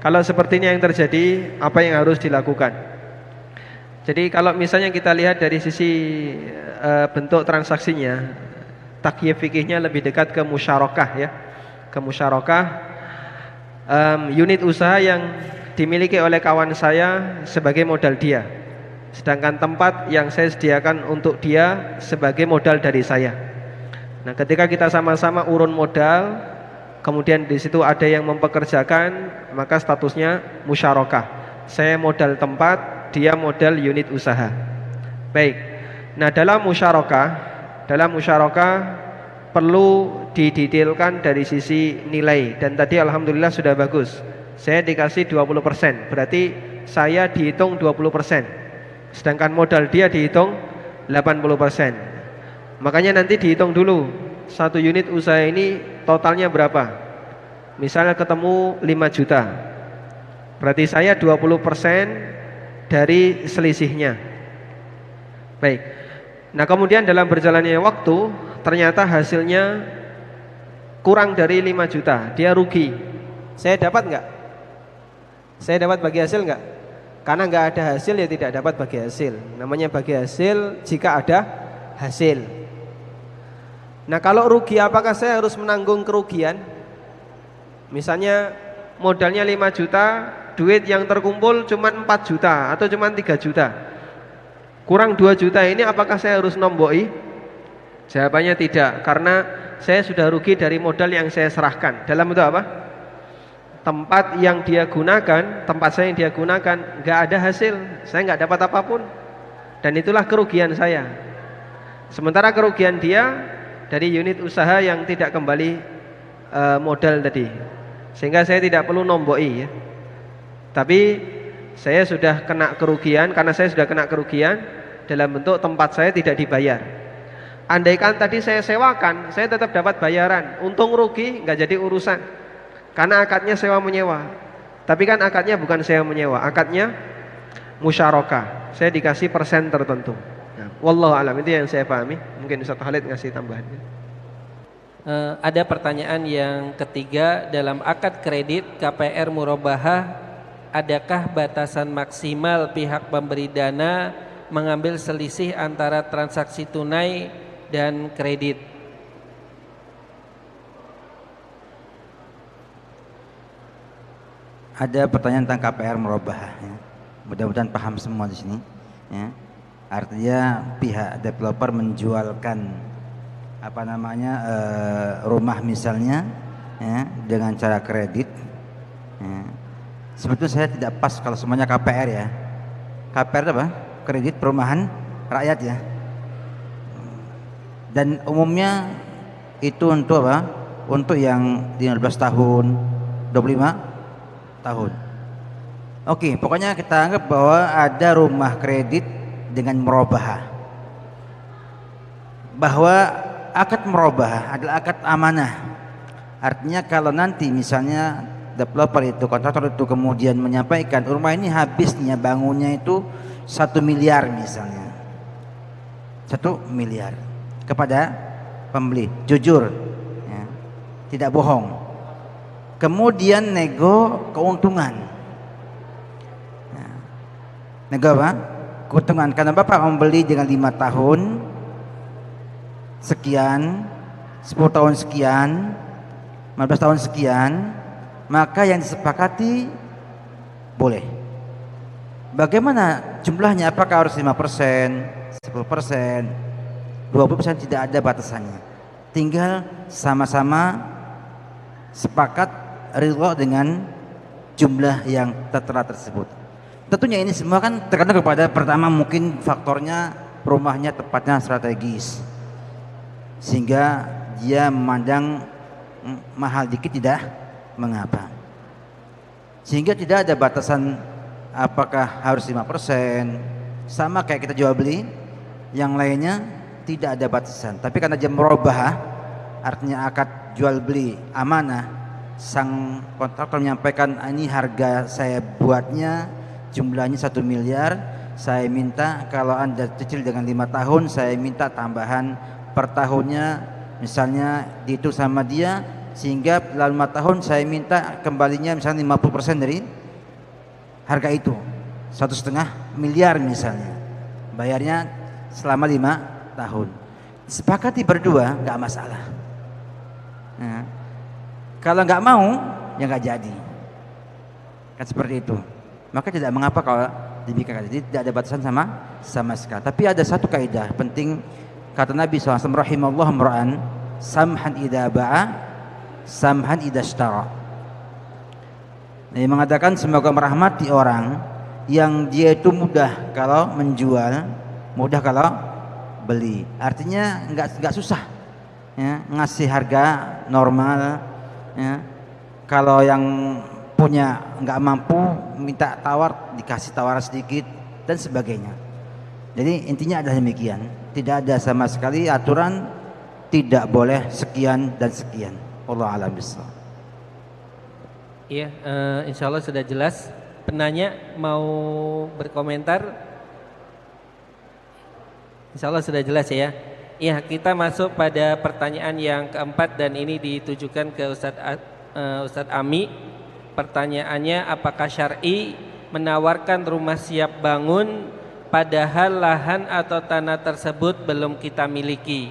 S1: kalau seperti ini yang terjadi, apa yang harus dilakukan? Jadi kalau misalnya kita lihat dari sisi bentuk transaksinya, takyif fikihnya lebih dekat ke musyarakah ya. Ke musyarakah, unit usaha yang dimiliki oleh kawan saya sebagai modal dia, sedangkan tempat yang saya sediakan untuk dia sebagai modal dari saya. Nah, ketika kita sama-sama urun modal, kemudian di situ ada yang mempekerjakan, maka statusnya musyarakah. Saya modal tempat, dia modal unit usaha. Baik. Nah, dalam musyarakah perlu didetailkan dari sisi nilai, dan tadi alhamdulillah sudah bagus. Saya dikasih 20%, berarti saya dihitung 20%. Sedangkan modal dia dihitung 80%. Makanya nanti dihitung dulu satu unit usaha ini totalnya berapa. Misalnya ketemu 5 juta, berarti saya 20% dari selisihnya. Baik. Nah, kemudian dalam berjalannya waktu ternyata hasilnya kurang dari 5 juta, dia rugi. Saya dapat enggak? Saya dapat bagi hasil enggak? Karena enggak ada hasil ya tidak dapat bagi hasil. Namanya bagi hasil jika ada hasil. Nah, kalau rugi, apakah saya harus menanggung kerugian? Misalnya modalnya 5 juta, duit yang terkumpul cuma 4 juta atau cuma 3 juta, kurang 2 juta ini, apakah saya harus nomboi? Jawabannya tidak, karena saya sudah rugi dari modal yang saya serahkan. Dalam bentuk apa? Tempat yang dia gunakan, tempat saya yang dia gunakan nggak ada hasil, saya nggak dapat apapun, dan itulah kerugian saya. Sementara kerugian dia dari unit usaha yang tidak kembali modal tadi, sehingga saya tidak perlu nomboi ya. Tapi saya sudah kena kerugian, karena saya sudah kena kerugian dalam bentuk tempat saya tidak dibayar. Andaikan tadi saya sewakan, saya tetap dapat bayaran. Untung rugi nggak jadi urusan, karena akadnya sewa menyewa. Tapi kan akadnya bukan sewa menyewa, akadnya musyarakah. Saya dikasih persen tertentu. Nah, wallahu alam, itu yang saya pahami. Mungkin Ustaz Khalid ngasih tambahan.
S3: Ada pertanyaan yang ketiga, dalam akad kredit KPR murabahah, adakah batasan maksimal pihak pemberi dana mengambil selisih antara transaksi tunai dan kredit?
S2: Ada pertanyaan tentang KPR murabahah ya. Mudah-mudahan paham semua di sini ya. Artinya pihak developer menjualkan rumah misalnya ya, dengan cara kredit ya. Sebetulnya saya tidak pas kalau semuanya KPR ya. KPR itu apa? Kredit perumahan rakyat ya. Dan umumnya itu untuk apa? Untuk yang 15 tahun, 25 tahun. Oke, pokoknya kita anggap bahwa ada rumah kredit dengan murabahah. Bahwa akad murabahah adalah akad amanah. Artinya kalau nanti misalnya developer itu, kontraktor itu kemudian menyampaikan rumah ini habisnya bangunnya itu 1 miliar misalnya, 1 miliar kepada pembeli, jujur ya, tidak bohong, kemudian nego keuntungan ya. Nego apa? Keuntungan, karena Bapak membeli dengan 5 tahun sekian, 10 tahun sekian, 15 tahun sekian, maka yang disepakati boleh. Bagaimana jumlahnya? Apakah harus 5%, 10%, 20%? Tidak ada batasannya. Tinggal sama-sama sepakat ridha dengan jumlah yang tertera tersebut. Tentunya ini semua kan tergantung kepada pertama mungkin faktornya rumahnya tepatnya strategis sehingga dia memandang mahal dikit tidak mengapa, sehingga tidak ada batasan apakah harus 5%, sama kayak kita jual beli yang lainnya tidak ada batasan. Tapi karena dia merubah, artinya akad jual beli amanah, sang kontraktor menyampaikan ini harga saya buatnya jumlahnya 1 miliar, saya minta kalau Anda cicil dengan 5 tahun saya minta tambahan per tahunnya misalnya dihitung sama dia, sehingga dalam 5 tahun saya minta kembalinya misalnya 50% dari harga itu, 1,5 miliar misalnya, bayarnya selama 5 tahun. Sepakati berdua nggak masalah. Nah, kalau nggak mau ya nggak jadi, kan seperti itu. Maka tidak mengapa kalau demikian, jadi tidak ada batasan sama sekali. Tapi ada satu kaidah penting, kata Nabi SAW, rahimallahu imra'an samhan idza ba'a samhan idza ishtara. Dia mengatakan semoga merahmati orang yang dia itu mudah kalau menjual, mudah kalau beli. Artinya enggak susah ya, ngasih harga normal ya. Kalau yang punya enggak mampu minta tawar, dikasih tawaran sedikit dan sebagainya. Jadi intinya adalah demikian. Tidak ada sama sekali aturan tidak boleh sekian dan sekian. Wallahu a'lam bishawab.
S3: Iya, insya Allah sudah jelas. Penanya mau berkomentar? Insya Allah sudah jelas ya. Iya, kita masuk pada pertanyaan yang keempat dan ini ditujukan ke Ustadz Ami. Pertanyaannya, apakah syar'i menawarkan rumah siap bangun padahal lahan atau tanah tersebut belum kita miliki?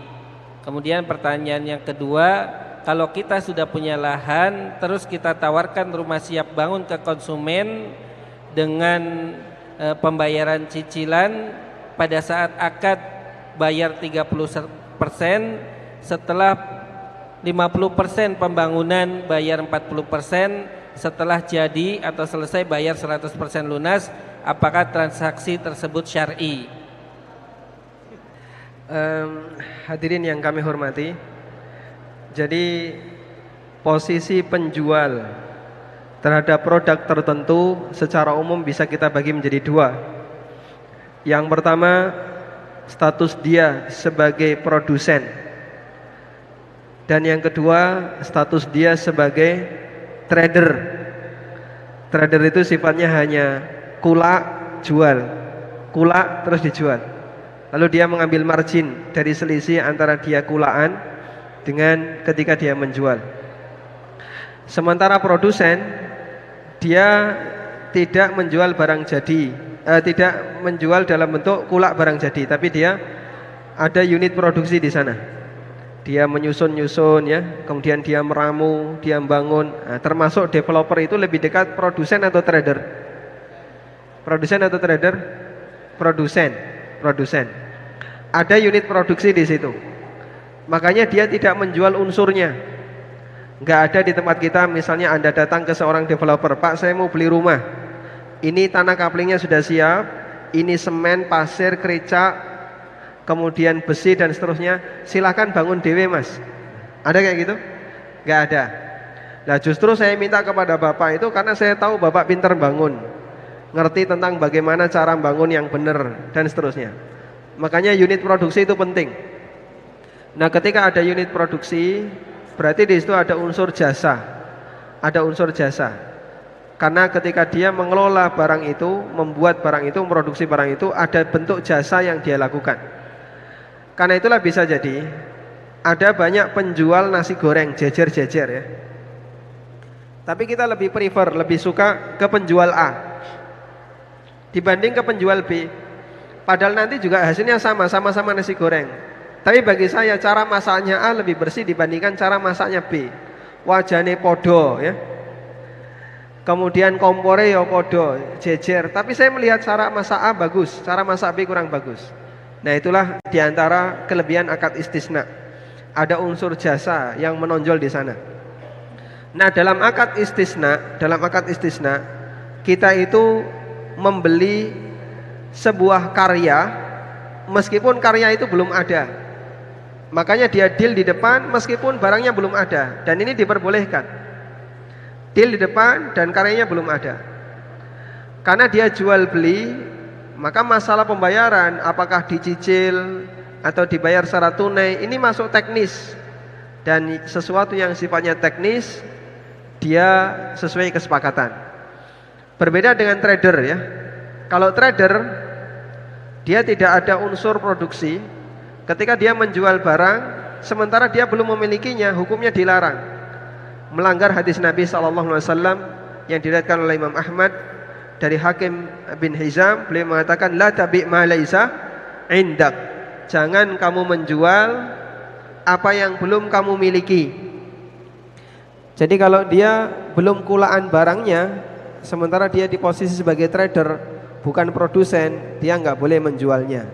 S3: Kemudian pertanyaan yang kedua, kalau kita sudah punya lahan terus kita tawarkan rumah siap bangun ke konsumen dengan pembayaran cicilan, pada saat akad bayar 30%, setelah 50% pembangunan bayar 40%, setelah jadi atau selesai bayar 100% lunas, apakah transaksi tersebut syar'i?
S1: Hadirin yang kami hormati, jadi posisi penjual terhadap produk tertentu secara umum bisa kita bagi menjadi dua. Yang pertama, status dia sebagai produsen, dan yang kedua, status dia sebagai trader. Trader itu sifatnya hanya kulak jual, kulak terus dijual. Lalu dia mengambil margin dari selisih antara dia kulaan dengan ketika dia menjual. Sementara produsen, dia tidak menjual barang jadi, tidak menjual dalam bentuk kulak barang jadi, tapi dia ada unit produksi di sana. Dia menyusun-nyusun ya, kemudian dia meramu, dia membangun. Nah, termasuk developer itu lebih dekat produsen atau trader? Produsen atau trader? Produsen. Ada unit produksi di situ. Makanya dia tidak menjual unsurnya. Nggak ada di tempat kita, misalnya Anda datang ke seorang developer, Pak saya mau beli rumah, ini tanah kaplingnya sudah siap, ini semen, pasir, kerica, kemudian besi dan seterusnya, silahkan bangun dewe mas. Ada kayak gitu? Nggak ada. Nah justru saya minta kepada Bapak itu karena saya tahu Bapak pintar bangun, ngerti tentang bagaimana cara bangun yang benar dan seterusnya. Makanya unit produksi itu penting. Nah ketika ada unit produksi, berarti di situ ada unsur jasa. Ada unsur jasa. Karena ketika dia mengelola barang itu, membuat barang itu, memproduksi barang itu, ada bentuk jasa yang dia lakukan. Karena itulah bisa jadi ada banyak penjual nasi goreng jejer-jejer ya. Tapi kita lebih prefer, lebih suka ke penjual A dibanding ke penjual B. Padahal nanti juga hasilnya sama-sama nasi goreng. Tapi bagi saya cara masaknya A lebih bersih dibandingkan cara masaknya B. Wajane podo ya. Kemudian kompore ya podo, jejer. Tapi saya melihat cara masak A bagus, cara masak B kurang bagus. Nah itulah diantara kelebihan akad istisna. Ada unsur jasa yang menonjol di sana. Nah, dalam akad istisna kita itu membeli sebuah karya meskipun karya itu belum ada. Makanya dia deal di depan meskipun barangnya belum ada, dan ini diperbolehkan. Deal di depan dan karyanya belum ada. Karena dia jual beli, maka masalah pembayaran apakah dicicil atau dibayar secara tunai ini masuk teknis, dan sesuatu yang sifatnya teknis dia sesuai kesepakatan. Berbeda dengan trader ya. Kalau trader dia tidak ada unsur produksi. Ketika dia menjual barang sementara dia belum memilikinya, hukumnya dilarang. Melanggar hadis Nabi SAW yang diriwayatkan oleh Imam Ahmad dari Hakim bin Hizam. Beliau mengatakan la tabi' ma laisa indak. Jangan kamu menjual apa yang belum kamu miliki. Jadi kalau dia belum kulaan barangnya, sementara dia di posisi sebagai trader bukan produsen, dia nggak boleh menjualnya.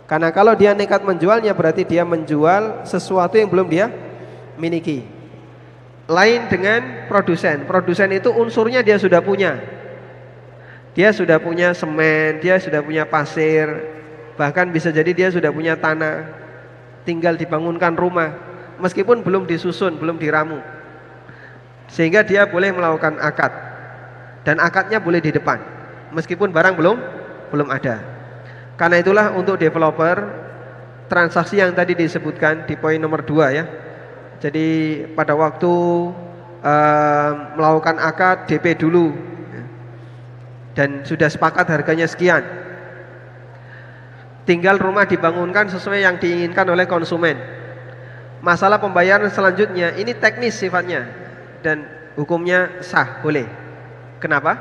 S1: Karena kalau dia nekat menjualnya berarti dia menjual sesuatu yang belum dia miliki. Lain dengan produsen. Produsen itu unsurnya dia sudah punya. Dia sudah punya semen, dia sudah punya pasir, bahkan bisa jadi dia sudah punya tanah, tinggal dibangunkan rumah meskipun belum disusun, belum diramu. Sehingga dia boleh melakukan akad. Dan akadnya boleh di depan meskipun barang belum ada. Karena itulah untuk developer, transaksi yang tadi disebutkan di poin nomor 2 ya. Jadi pada waktu melakukan akad DP dulu dan sudah sepakat harganya sekian, tinggal rumah dibangunkan sesuai yang diinginkan oleh konsumen. Masalah pembayaran selanjutnya ini teknis sifatnya dan hukumnya sah, boleh. Kenapa?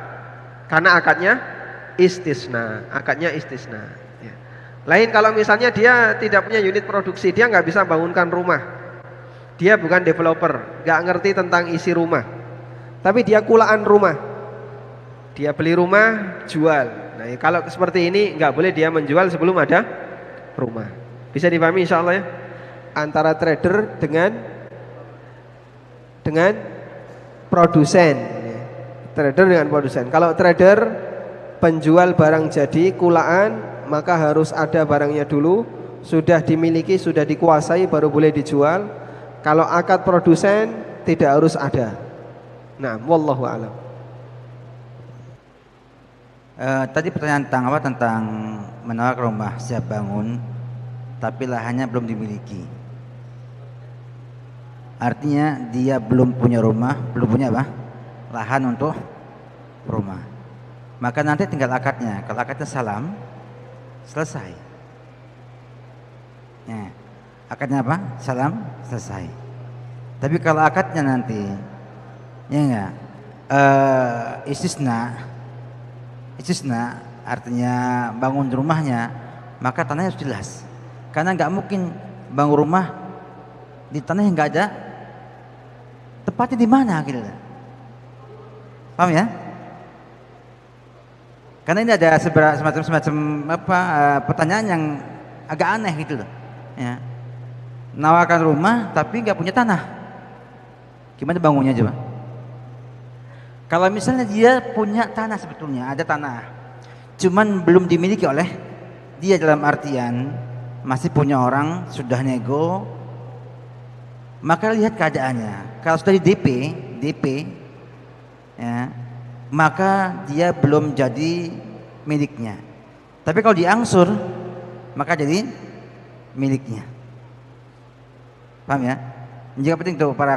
S1: Karena akadnya istisna. Ya. Lain kalau misalnya dia tidak punya unit produksi, dia nggak bisa bangunkan rumah, dia bukan developer, nggak ngerti tentang isi rumah, tapi dia kulaan rumah, dia beli rumah jual. Nah kalau seperti ini nggak boleh dia menjual sebelum ada rumah. Bisa dipahami insya Allah ya, antara trader dengan produsen. Trader dengan produsen. Kalau trader penjual barang jadi kulaan, maka harus ada barangnya dulu, sudah dimiliki, sudah dikuasai baru boleh dijual. Kalau akad produsen tidak harus ada. Nah, wallahu a'lam.
S2: Tadi pertanyaan tentang menawar rumah siap bangun tapi lahannya belum dimiliki. Artinya dia belum punya rumah, belum punya lahan untuk rumah. Maka nanti tinggal akadnya. Kalau akadnya salam, selesai. Ya, akadnya salam, selesai. Tapi kalau akadnya nanti ya enggak istisna artinya bangun rumahnya, maka tanahnya harus jelas. Karena enggak mungkin bangun rumah di tanah yang enggak ada tepatnya di mana gitu. Paham ya? Karena ini ada semacam pertanyaan yang agak aneh gitu loh. Ya. Nawarkan rumah tapi nggak punya tanah, gimana bangunnya coba? Kalau misalnya dia punya tanah, sebetulnya ada tanah, cuman belum dimiliki oleh dia, dalam artian masih punya orang, sudah nego, maka lihat keadaannya. Kalau sudah di DP ya, maka dia belum jadi miliknya. Tapi kalau diangsur maka jadi miliknya. Paham ya? Juga penting tuh para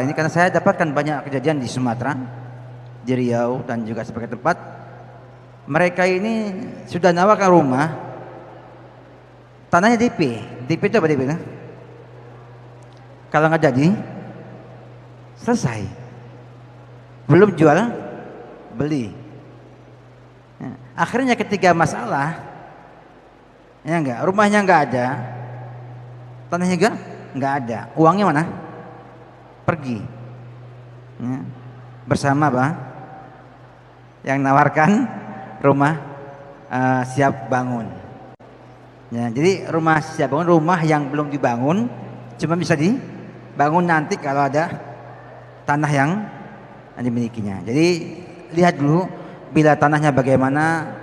S2: ini, karena saya dapatkan banyak kejadian di Sumatera, di Riau dan juga sebagai tempat. Mereka ini sudah nawarkan rumah, tanahnya DP itu apa DP? Kalau nggak jadi, selesai. Belum jual, beli. Ya, akhirnya ketika masalah, ya enggak, rumahnya enggak ada, tanahnya juga enggak ada, uangnya mana? Pergi. Ya, bersama yang nawarkan rumah siap bangun. Ya, jadi rumah siap bangun, rumah yang belum dibangun, cuma bisa dibangun nanti kalau ada tanah yang dimilikinya. Jadi lihat dulu bila tanahnya bagaimana.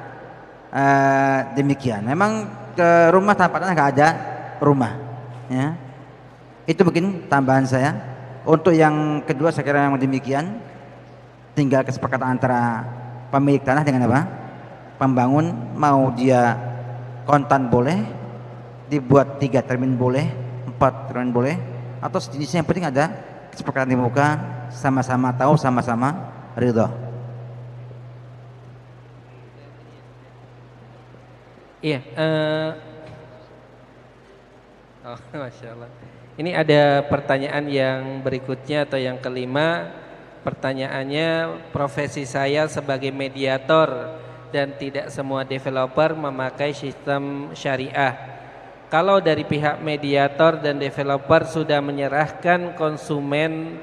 S2: Demikian. Memang ke rumah tanpa tanah nggak ada rumah. Ya. Itu mungkin tambahan saya. Untuk yang kedua saya kira yang demikian. Tinggal kesepakatan antara pemilik tanah dengan apa? Pembangun. Mau dia kontan boleh, dibuat 3 termin boleh, 4 termin boleh, atau sejenisnya. Yang penting ada kesepakatan di muka, sama-sama tahu, sama-sama ridho.
S3: Iya, Masya Allah. Ini ada pertanyaan yang berikutnya atau yang kelima. Pertanyaannya, profesi saya sebagai mediator dan tidak semua developer memakai sistem syariah. Kalau dari pihak mediator dan developer sudah menyerahkan konsumen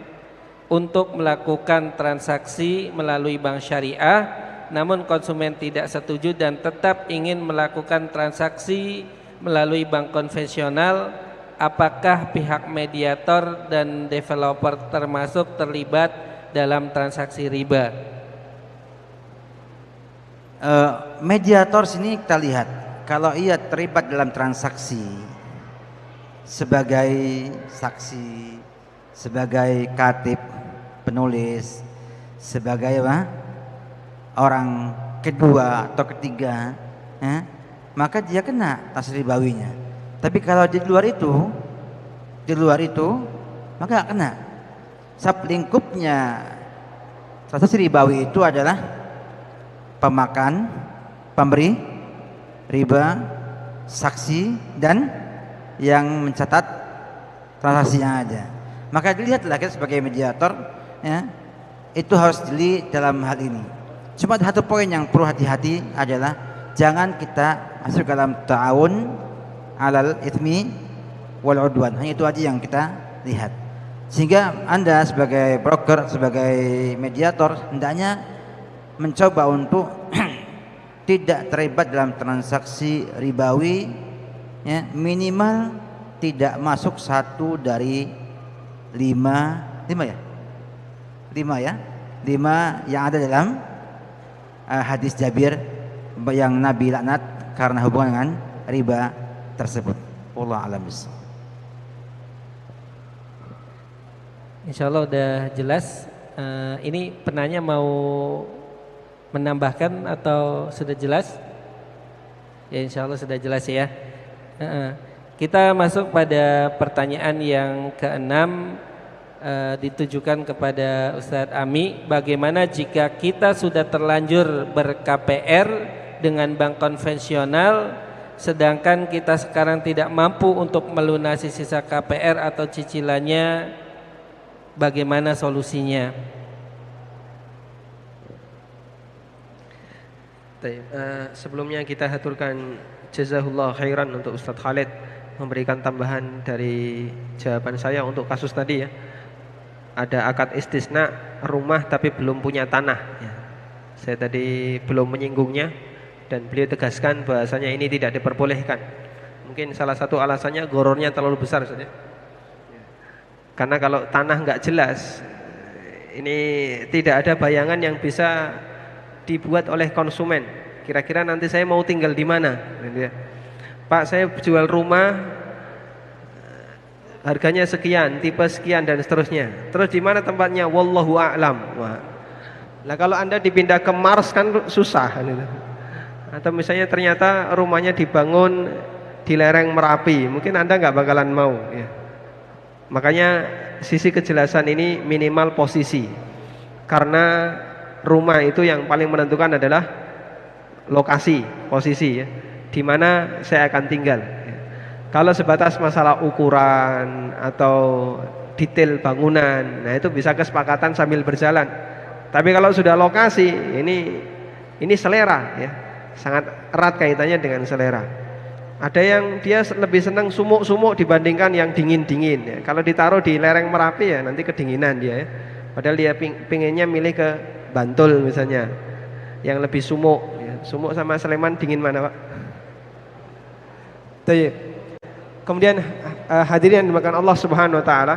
S3: untuk melakukan transaksi melalui bank syariah, namun konsumen tidak setuju dan tetap ingin melakukan transaksi melalui bank konvensional, apakah pihak mediator dan developer termasuk terlibat dalam transaksi riba?
S2: Mediator sini kita lihat, kalau ia terlibat dalam transaksi sebagai saksi, sebagai katib, penulis, sebagai apa? Orang kedua atau ketiga, maka dia kena tas ribawinya. Tapi kalau di luar itu, maka nggak kena. Sub lingkupnya transaksi ribawi itu adalah pemakan, pemberi riba, saksi, dan yang mencatat transaksinya aja. Maka dilihatlah kita sebagai mediator, ya, itu harus jeli dalam hal ini. Cuma satu poin yang perlu hati-hati adalah jangan kita masuk dalam ta'awun alal itsmi wal udwan. Hanya itu aja yang kita lihat. Sehingga Anda sebagai broker, sebagai mediator hendaknya mencoba untuk tidak terlibat dalam transaksi ribawi, ya, minimal tidak masuk 1 dari 5 yang ada dalam hadis Jabir yang Nabi laknat karena hubungan dengan riba tersebut. Wallahu a'lam bishawab.
S3: Insyaallah udah jelas. Ini penanya mau menambahkan atau sudah jelas? Ya, insyaallah sudah jelas ya. Kita masuk pada pertanyaan yang keenam, ditujukan kepada Ustadz Ami. Bagaimana jika kita sudah terlanjur ber-KPR dengan bank konvensional, sedangkan kita sekarang tidak mampu untuk melunasi sisa KPR atau cicilannya, bagaimana solusinya?
S1: Sebelumnya kita haturkan jazakallahu khairan untuk Ustadz Khalid memberikan tambahan dari jawaban saya untuk kasus tadi, ya. Ada akad istisna rumah tapi belum punya tanah, ya. Saya tadi belum menyinggungnya dan beliau tegaskan bahasanya ini tidak diperbolehkan. Mungkin salah satu alasannya gorornya terlalu besar saja. Karena kalau tanah nggak jelas, ini tidak ada bayangan yang bisa dibuat oleh konsumen. Kira-kira nanti saya mau tinggal di mana? Pak, saya jual rumah, harganya sekian, tipe sekian dan seterusnya. Terus di mana tempatnya? Wallahu a'lam. Nah, kalau Anda dipindah ke Mars kan susah. Atau misalnya ternyata rumahnya dibangun di lereng Merapi, mungkin Anda nggak bakalan mau, ya. Makanya sisi kejelasan ini minimal posisi. Karena rumah itu yang paling menentukan adalah lokasi, posisi, ya, di mana saya akan tinggal. Kalau sebatas masalah ukuran atau detail bangunan, nah itu bisa kesepakatan sambil berjalan. Tapi kalau sudah lokasi, ini selera, ya, sangat erat kaitannya dengan selera. Ada yang dia lebih senang sumuk-sumuk dibandingkan yang dingin-dingin, ya. Kalau ditaruh di lereng Merapi, ya nanti kedinginan dia, ya. Padahal dia pinginnya milih ke Bantul misalnya, yang lebih sumuk, ya. Sumuk sama Sleman dingin mana, Pak? Kemudian hadirin yang dimakan Allah Subhanahu wa taala,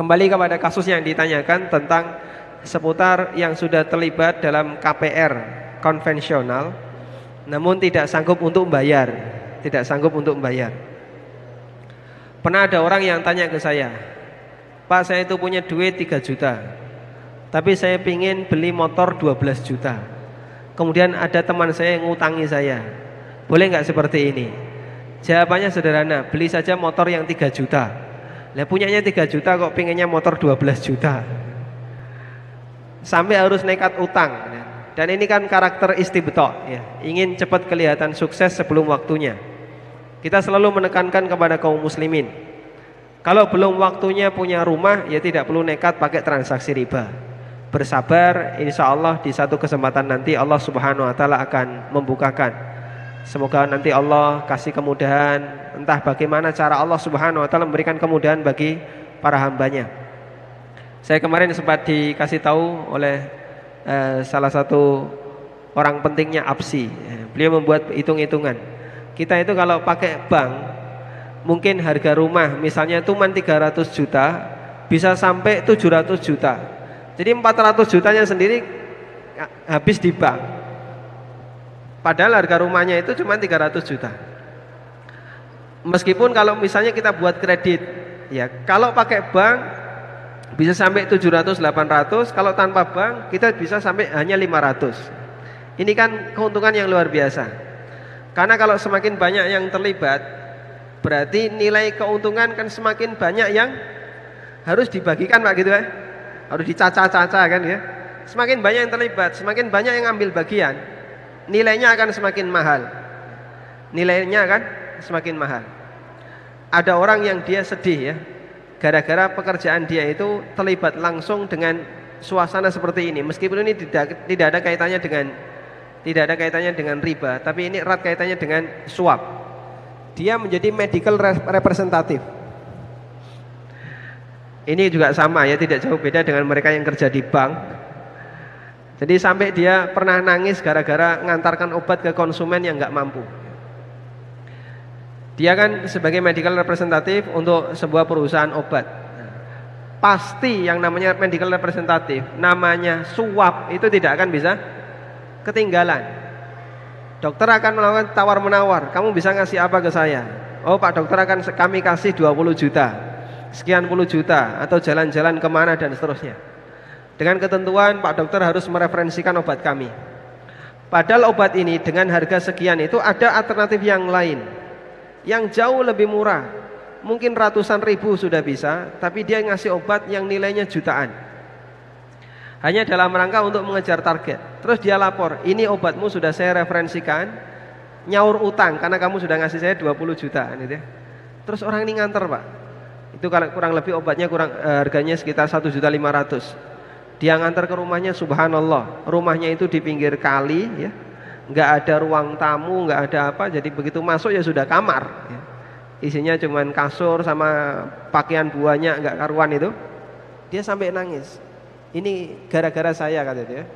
S1: Kembali kepada kasus yang ditanyakan tentang seputar yang sudah terlibat dalam KPR konvensional namun tidak sanggup untuk membayar, tidak sanggup untuk membayar. Pernah ada orang yang tanya ke saya, "Pak, saya itu punya duit 3 juta, tapi saya ingin beli motor 12 juta. Kemudian ada teman saya yang ngutangi saya, boleh nggak seperti ini?" Jawabannya sederhana, beli saja motor yang 3 juta. Lah punyanya 3 juta kok pinginnya motor 12 juta. Sampai harus nekat utang. Dan ini kan karakter istibto ya, ingin cepat kelihatan sukses sebelum waktunya. Kita selalu menekankan kepada kaum muslimin, kalau belum waktunya punya rumah ya tidak perlu nekat pakai transaksi riba. Bersabar, insya Allah di satu kesempatan nanti Allah Subhanahu wa taala akan membukakan. Semoga nanti Allah kasih kemudahan, entah bagaimana cara Allah Subhanahu wa taala memberikan kemudahan bagi para hambanya. Saya kemarin sempat dikasih tahu oleh salah satu orang pentingnya APSI. Beliau membuat hitung-hitungan. Kita itu kalau pakai bank, mungkin harga rumah misalnya cuma 300 juta bisa sampai 700 juta. Jadi 400 jutanya sendiri habis di bank. Padahal harga rumahnya itu cuma 300 juta. Meskipun kalau misalnya kita buat kredit, ya kalau pakai bank bisa sampai 700, 800, kalau tanpa bank kita bisa sampai hanya 500. Ini kan keuntungan yang luar biasa. Karena kalau semakin banyak yang terlibat, berarti nilai keuntungan kan semakin banyak yang harus dibagikan Pak gitu ya. Harus dicaca-caca kan ya. Semakin banyak yang terlibat, semakin banyak yang ambil bagian, nilainya akan semakin mahal. Nilainya kan semakin mahal. Ada orang yang dia sedih ya, gara-gara pekerjaan dia itu terlibat langsung dengan suasana seperti ini. Meskipun ini tidak ada kaitannya dengan riba, tapi ini erat kaitannya dengan suap. Dia menjadi medical representative. Ini juga sama ya, tidak jauh beda dengan mereka yang kerja di bank. Jadi sampai dia pernah nangis gara-gara ngantarkan obat ke konsumen yang nggak mampu. Dia kan sebagai medical representative untuk sebuah perusahaan obat. Pasti yang namanya medical representative, namanya suap itu tidak akan bisa ketinggalan. Dokter akan melakukan tawar-menawar, kamu bisa ngasih apa ke saya? Oh Pak dokter, akan kami kasih 20 juta, sekian puluh juta, atau jalan-jalan kemana dan seterusnya. Dengan ketentuan Pak dokter harus mereferensikan obat kami. Padahal obat ini dengan harga sekian itu ada alternatif yang lain yang jauh lebih murah, mungkin ratusan ribu sudah bisa, tapi dia ngasih obat yang nilainya jutaan, hanya dalam rangka untuk mengejar target. Terus dia lapor, ini obatmu sudah saya referensikan, nyaur utang karena kamu sudah ngasih saya 20 juta gitu ya. Terus orang ini nganter Pak, itu kurang lebih obatnya harganya sekitar 1.500.000. Dia nganter ke rumahnya, subhanallah, rumahnya itu di pinggir kali ya, nggak ada ruang tamu, nggak ada apa. Jadi begitu masuk ya sudah kamar ya. Isinya cuman kasur sama pakaian buahnya nggak karuan itu. Dia sampai nangis, ini gara-gara saya kata dia.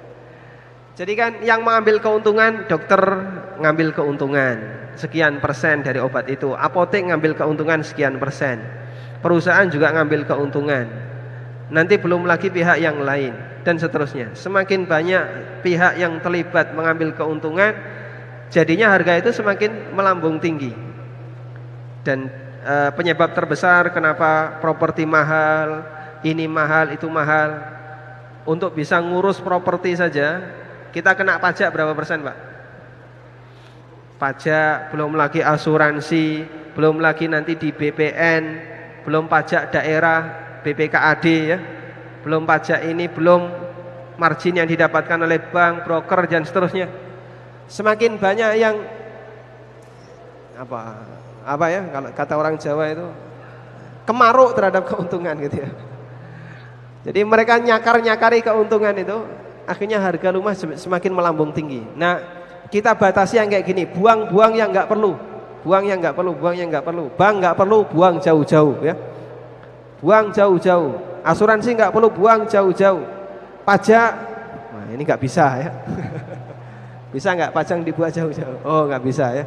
S1: Jadi kan yang mengambil keuntungan, dokter ngambil keuntungan sekian persen dari obat itu, apotek ngambil keuntungan sekian persen, perusahaan juga ngambil keuntungan, nanti belum lagi pihak yang lain dan seterusnya. Semakin banyak pihak yang terlibat mengambil keuntungan, jadinya harga itu semakin melambung tinggi. Dan penyebab terbesar kenapa properti mahal, ini mahal, itu mahal, untuk bisa ngurus properti saja kita kena pajak berapa persen Pak? Pajak, belum lagi asuransi, belum lagi nanti di BPN, belum pajak daerah, BPKAD ya, belum pajak ini, belum margin yang didapatkan oleh bank, broker dan seterusnya. Semakin banyak yang apa ya, kalau kata orang Jawa itu kemaruk terhadap keuntungan gitu ya. Jadi mereka nyakari keuntungan itu, akhirnya harga rumah semakin melambung tinggi. Nah, kita batasi yang kayak gini, buang yang nggak perlu, buang yang nggak perlu, bank nggak perlu, buang jauh-jauh ya, buang jauh-jauh. Asuransi nggak perlu, buang jauh-jauh. Pajak, nah ini nggak bisa ya. Bisa nggak pajak dibuat jauh-jauh? Oh nggak bisa ya.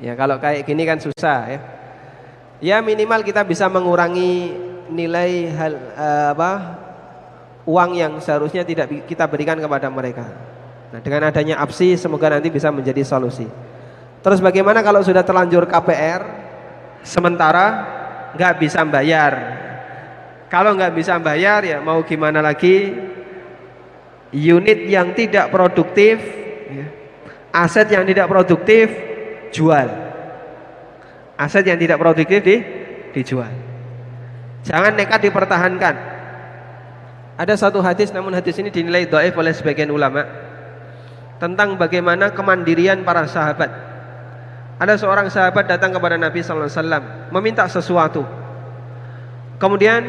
S1: Ya kalau kayak gini kan susah ya. Ya minimal kita bisa mengurangi nilai uang yang seharusnya tidak kita berikan kepada mereka. Nah, dengan adanya APSI semoga nanti bisa menjadi solusi. Terus bagaimana kalau sudah terlanjur KPR sementara nggak bisa bayar? Kalau nggak bisa bayar ya mau gimana lagi? Unit yang tidak produktif, ya, aset yang tidak produktif jual. Aset yang tidak produktif dijual. Jangan nekat dipertahankan. Ada satu hadis, namun hadis ini dinilai dhaif oleh sebagian ulama, tentang bagaimana kemandirian para sahabat. Ada seorang sahabat datang kepada Nabi sallallahu alaihi wasallam meminta sesuatu. Kemudian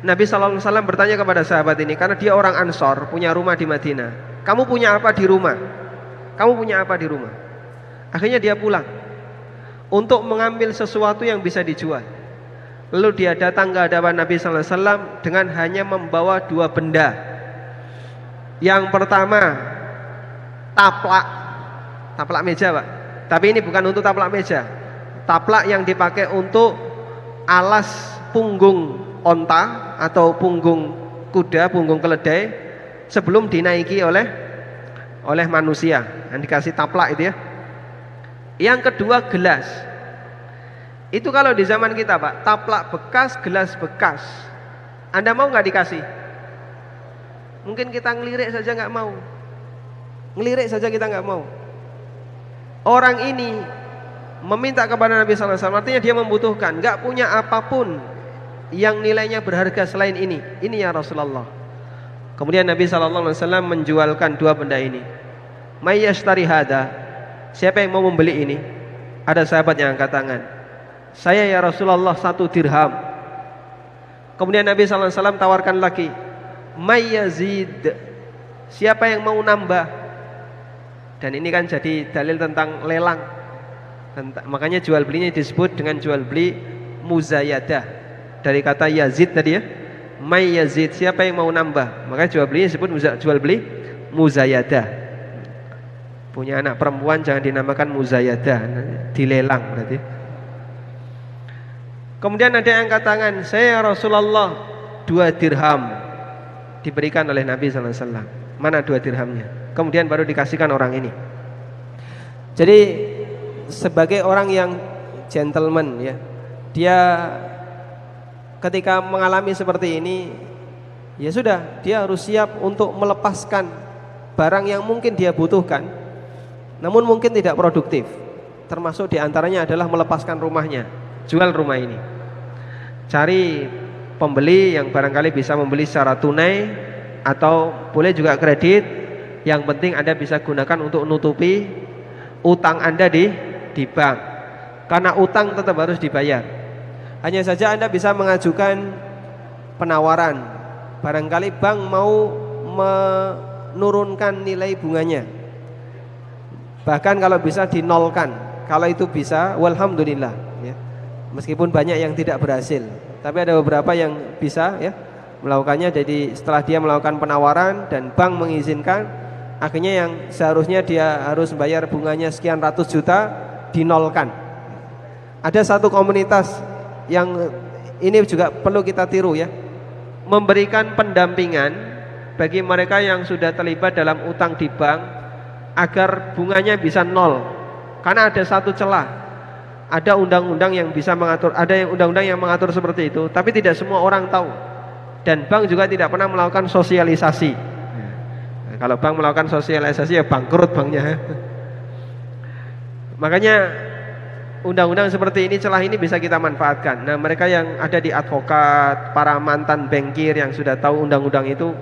S1: Nabi sallallahu alaihi wasallam bertanya kepada sahabat ini, karena dia orang Ansor, punya rumah di Madinah. Kamu punya apa di rumah? Kamu punya apa di rumah? Akhirnya dia pulang untuk mengambil sesuatu yang bisa dijual. Lalu dia datang ke hadapan Nabi sallallahu alaihi wasallam dengan hanya membawa dua benda. Yang pertama, taplak meja, Pak. Tapi ini bukan untuk taplak meja. Taplak yang dipakai untuk alas punggung onta atau punggung kuda, punggung keledai sebelum dinaiki oleh manusia. Yang dikasih taplak itu ya. Yang kedua, gelas. Itu kalau di zaman kita, Pak, taplak bekas, gelas bekas. Anda mau nggak dikasih? Mungkin kita ngelirik saja nggak mau. Ngelirik saja kita nggak mau. Orang ini meminta kepada Nabi sallallahu alaihi wasallam, artinya dia membutuhkan, nggak punya apapun yang nilainya berharga selain ini. Ini ya Rasulullah. Kemudian Nabi sallallahu alaihi wasallam menjualkan dua benda ini. May yashtari hada? Siapa yang mau membeli ini? Ada sahabat yang angkat tangan. Saya ya Rasulullah, 1 dirham. Kemudian Nabi sallallahu alaihi wasallam tawarkan lagi. May yazid? Siapa yang mau nambah? Dan ini kan jadi dalil tentang lelang. Makanya jual belinya disebut dengan jual beli muzayadah. Dari kata yazid tadi ya. May yazid, siapa yang mau nambah? Makanya jual belinya disebut jual beli muzayadah. Punya anak perempuan jangan dinamakan muzayadah, dilelang berarti. Kemudian ada yang angkat tangan, saya Rasulullah 2 dirham. Diberikan oleh Nabi sallallahu alaihi wasallam. Mana 2 dirhamnya? Kemudian baru dikasihkan orang ini. Jadi sebagai orang yang gentleman ya, dia ketika mengalami seperti ini, ya sudah, dia harus siap untuk melepaskan barang yang mungkin dia butuhkan, namun mungkin tidak produktif. Termasuk diantaranya adalah melepaskan rumahnya, jual rumah ini. Cari pembeli yang barangkali bisa membeli secara tunai atau boleh juga kredit. Yang penting Anda bisa gunakan untuk nutupi utang Anda di bank. Karena utang tetap harus dibayar. Hanya saja Anda bisa mengajukan penawaran. Barangkali bank mau menurunkan nilai bunganya. Bahkan kalau bisa dinolkan. Kalau itu bisa, walhamdulillah ya. Meskipun banyak yang tidak berhasil, tapi ada beberapa yang bisa ya melakukannya. Jadi setelah dia melakukan penawaran dan bank mengizinkan, akhirnya yang seharusnya dia harus bayar bunganya sekian ratus juta dinolkan. Ada satu komunitas yang ini juga perlu kita tiru ya, memberikan pendampingan bagi mereka yang sudah terlibat dalam utang di bank agar bunganya bisa nol. Karena ada satu celah, ada undang-undang yang bisa mengatur, ada yang undang-undang yang mengatur seperti itu, tapi tidak semua orang tahu. Dan bank juga tidak pernah melakukan sosialisasi. Nah, kalau bank melakukan sosialisasi ya bangkrut banknya. Makanya undang-undang seperti ini, celah ini bisa kita manfaatkan. Nah, mereka yang ada di advokat, para mantan bankir yang sudah tahu undang-undang itu,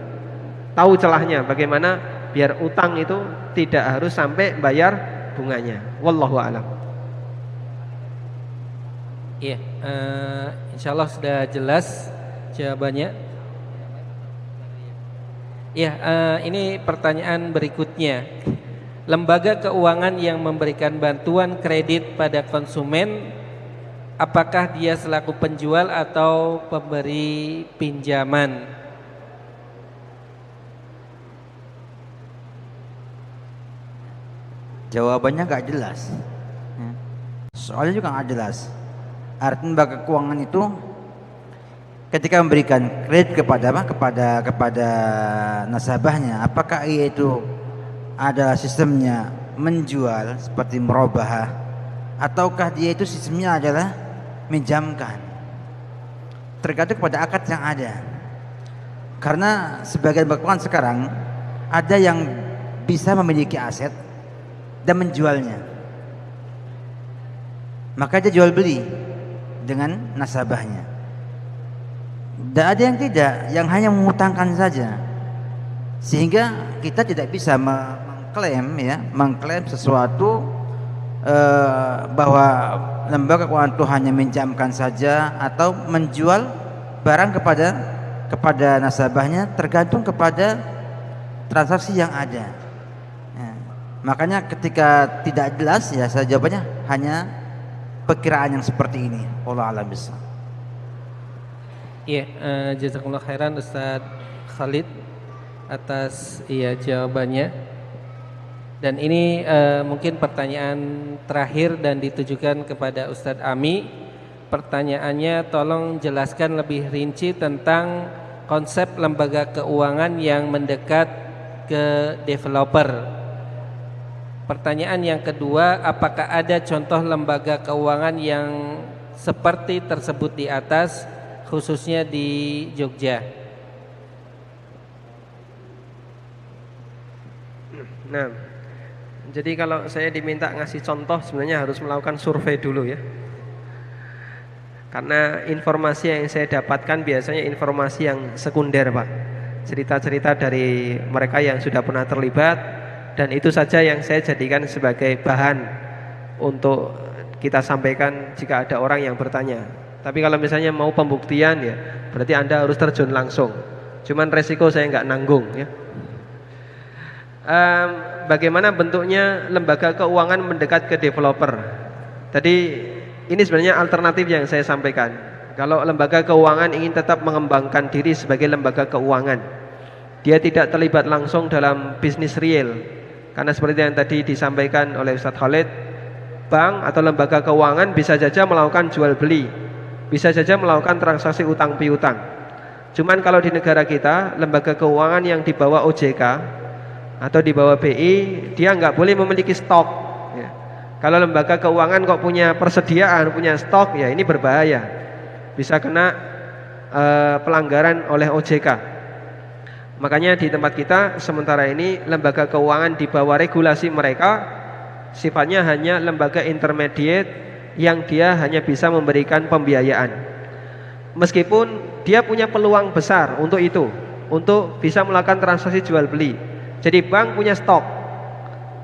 S1: tahu celahnya bagaimana biar utang itu tidak harus sampai bayar bunganya. Wallahu a'lam.
S3: Iya, insyaallah sudah jelas jawabannya. Iya, ini pertanyaan berikutnya. Lembaga keuangan yang memberikan bantuan kredit pada konsumen, apakah dia selaku penjual atau pemberi pinjaman?
S2: Jawabannya nggak jelas. Soalnya juga nggak jelas. Artinya lembaga keuangan itu ketika memberikan kredit kepada apa? Kepada nasabahnya, apakah ia itu adalah sistemnya menjual seperti murabahah, ataukah dia itu sistemnya adalah minjamkan? Tergantung pada akad yang ada. Karena sebagian bank sekarang ada yang bisa memiliki aset dan menjualnya, maka dia jual beli dengan nasabahnya. Dan ada yang tidak, yang hanya mengutangkan saja, sehingga kita tidak bisa mengklaim sesuatu bahwa lembaga keuangan itu hanya minjamkan saja atau menjual barang kepada nasabahnya, tergantung kepada transaksi yang ada. Makanya ketika tidak jelas, ya saya jawabannya hanya perkiraan yang seperti ini. Wallahu a'lam bishawab.
S3: Iya, jazakumullah khairan Ustadz Khalid atas jawabannya. Dan ini mungkin pertanyaan terakhir dan ditujukan kepada Ustadz Ami. Pertanyaannya, tolong jelaskan lebih rinci tentang konsep lembaga keuangan yang mendekat ke developer. Pertanyaan yang kedua, apakah ada contoh lembaga keuangan yang seperti tersebut di atas, khususnya di Jogja?
S1: Nah, jadi kalau saya diminta ngasih contoh, sebenarnya harus melakukan survei dulu ya. Karena informasi yang saya dapatkan biasanya informasi yang sekunder, Pak. Cerita-cerita dari mereka yang sudah pernah terlibat, dan itu saja yang saya jadikan sebagai bahan untuk kita sampaikan jika ada orang yang bertanya. Tapi kalau misalnya mau pembuktian, ya berarti Anda harus terjun langsung. Cuman resiko saya nggak nanggung ya. Bagaimana bentuknya lembaga keuangan mendekat ke developer? Tadi ini sebenarnya alternatif yang saya sampaikan. Kalau lembaga keuangan ingin tetap mengembangkan diri sebagai lembaga keuangan, dia tidak terlibat langsung dalam bisnis real. Karena seperti yang tadi disampaikan oleh Ustadz Khalid, bank atau lembaga keuangan bisa saja melakukan jual beli, bisa saja melakukan transaksi utang piutang. Cuman kalau di negara kita, lembaga keuangan yang di bawah OJK atau di bawah BI, dia nggak boleh memiliki stok ya. Kalau lembaga keuangan kok punya persediaan, punya stok, ya ini berbahaya, bisa kena pelanggaran oleh OJK. Makanya di tempat kita sementara ini lembaga keuangan di bawah regulasi mereka sifatnya hanya lembaga intermediate yang dia hanya bisa memberikan pembiayaan. Meskipun dia punya peluang besar untuk itu, untuk bisa melakukan transaksi jual beli. Jadi bank punya stok.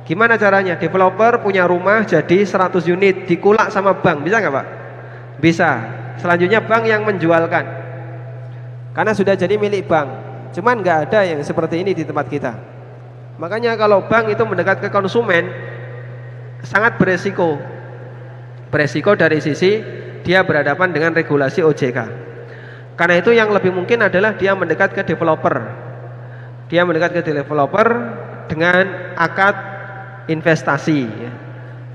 S1: Gimana caranya? Developer punya rumah jadi 100 unit dikulak sama bank, bisa nggak Pak? Bisa. Selanjutnya bank yang menjualkan, karena sudah jadi milik bank. Cuman nggak ada yang seperti ini di tempat kita. Makanya kalau bank itu mendekat ke konsumen sangat beresiko. Beresiko dari sisi dia berhadapan dengan regulasi OJK. Karena itu yang lebih mungkin adalah dia mendekat ke developer. Dia mendekat ke developer dengan akad investasi ya.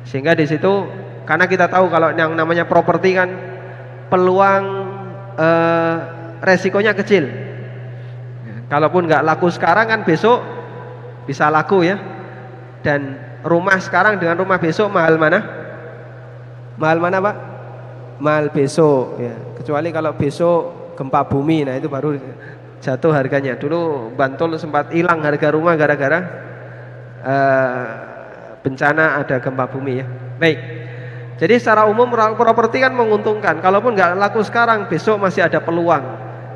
S1: Sehingga di situ, karena kita tahu kalau yang namanya properti kan peluang resikonya kecil. Kalaupun nggak laku sekarang kan besok bisa laku ya. Dan rumah sekarang dengan rumah besok mahal mana? Mahal mana Pak? Mahal besok ya. Kecuali kalau besok gempa bumi, nah itu baru jatuh harganya. Dulu Bantul sempat hilang harga rumah gara-gara bencana ada gempa bumi ya. Baik. Jadi secara umum properti kan menguntungkan. Kalaupun nggak laku sekarang, besok masih ada peluang.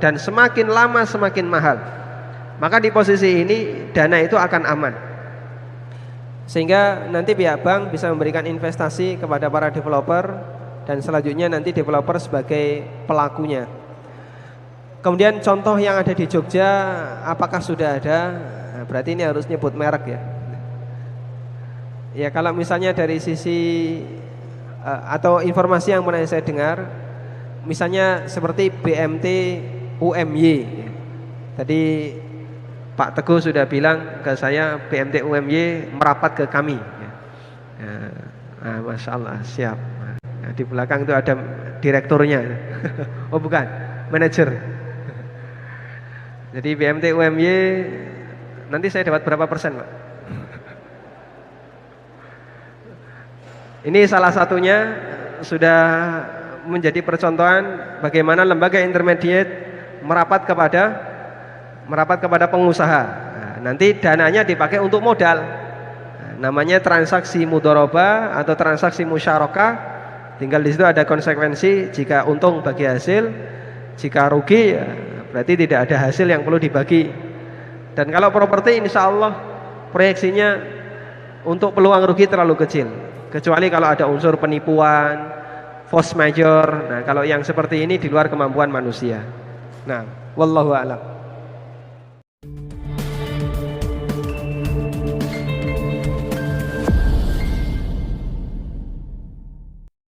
S1: Dan semakin lama semakin mahal. Maka di posisi ini dana itu akan aman. Sehingga nanti pihak bank bisa memberikan investasi kepada para developer, dan selanjutnya nanti developer sebagai pelakunya. Kemudian contoh yang ada di Jogja, apakah sudah ada? Nah, berarti ini harus nyebut merek ya. Ya kalau misalnya dari sisi atau informasi yang pernah saya dengar, misalnya seperti BMT UMY. Tadi Pak Teguh sudah bilang ke saya BMT UMY merapat ke kami. Masya Allah, siap. Nah, di belakang itu ada direkturnya. Oh bukan, manajer. Jadi BMT UMY nanti saya dapat berapa persen, Pak? Ini salah satunya sudah menjadi percontohan bagaimana lembaga intermediate merapat kepada pengusaha. Nah, nanti dananya dipakai untuk modal. Nah, namanya transaksi mudharabah atau transaksi musyarakah. Tinggal di situ ada konsekuensi, jika untung bagi hasil, jika rugi ya berarti tidak ada hasil yang perlu dibagi. Dan kalau properti insya Allah proyeksinya untuk peluang rugi terlalu kecil, kecuali kalau ada unsur penipuan, force major. Nah, kalau yang seperti ini di luar kemampuan manusia. Nah, wallahu a'lam.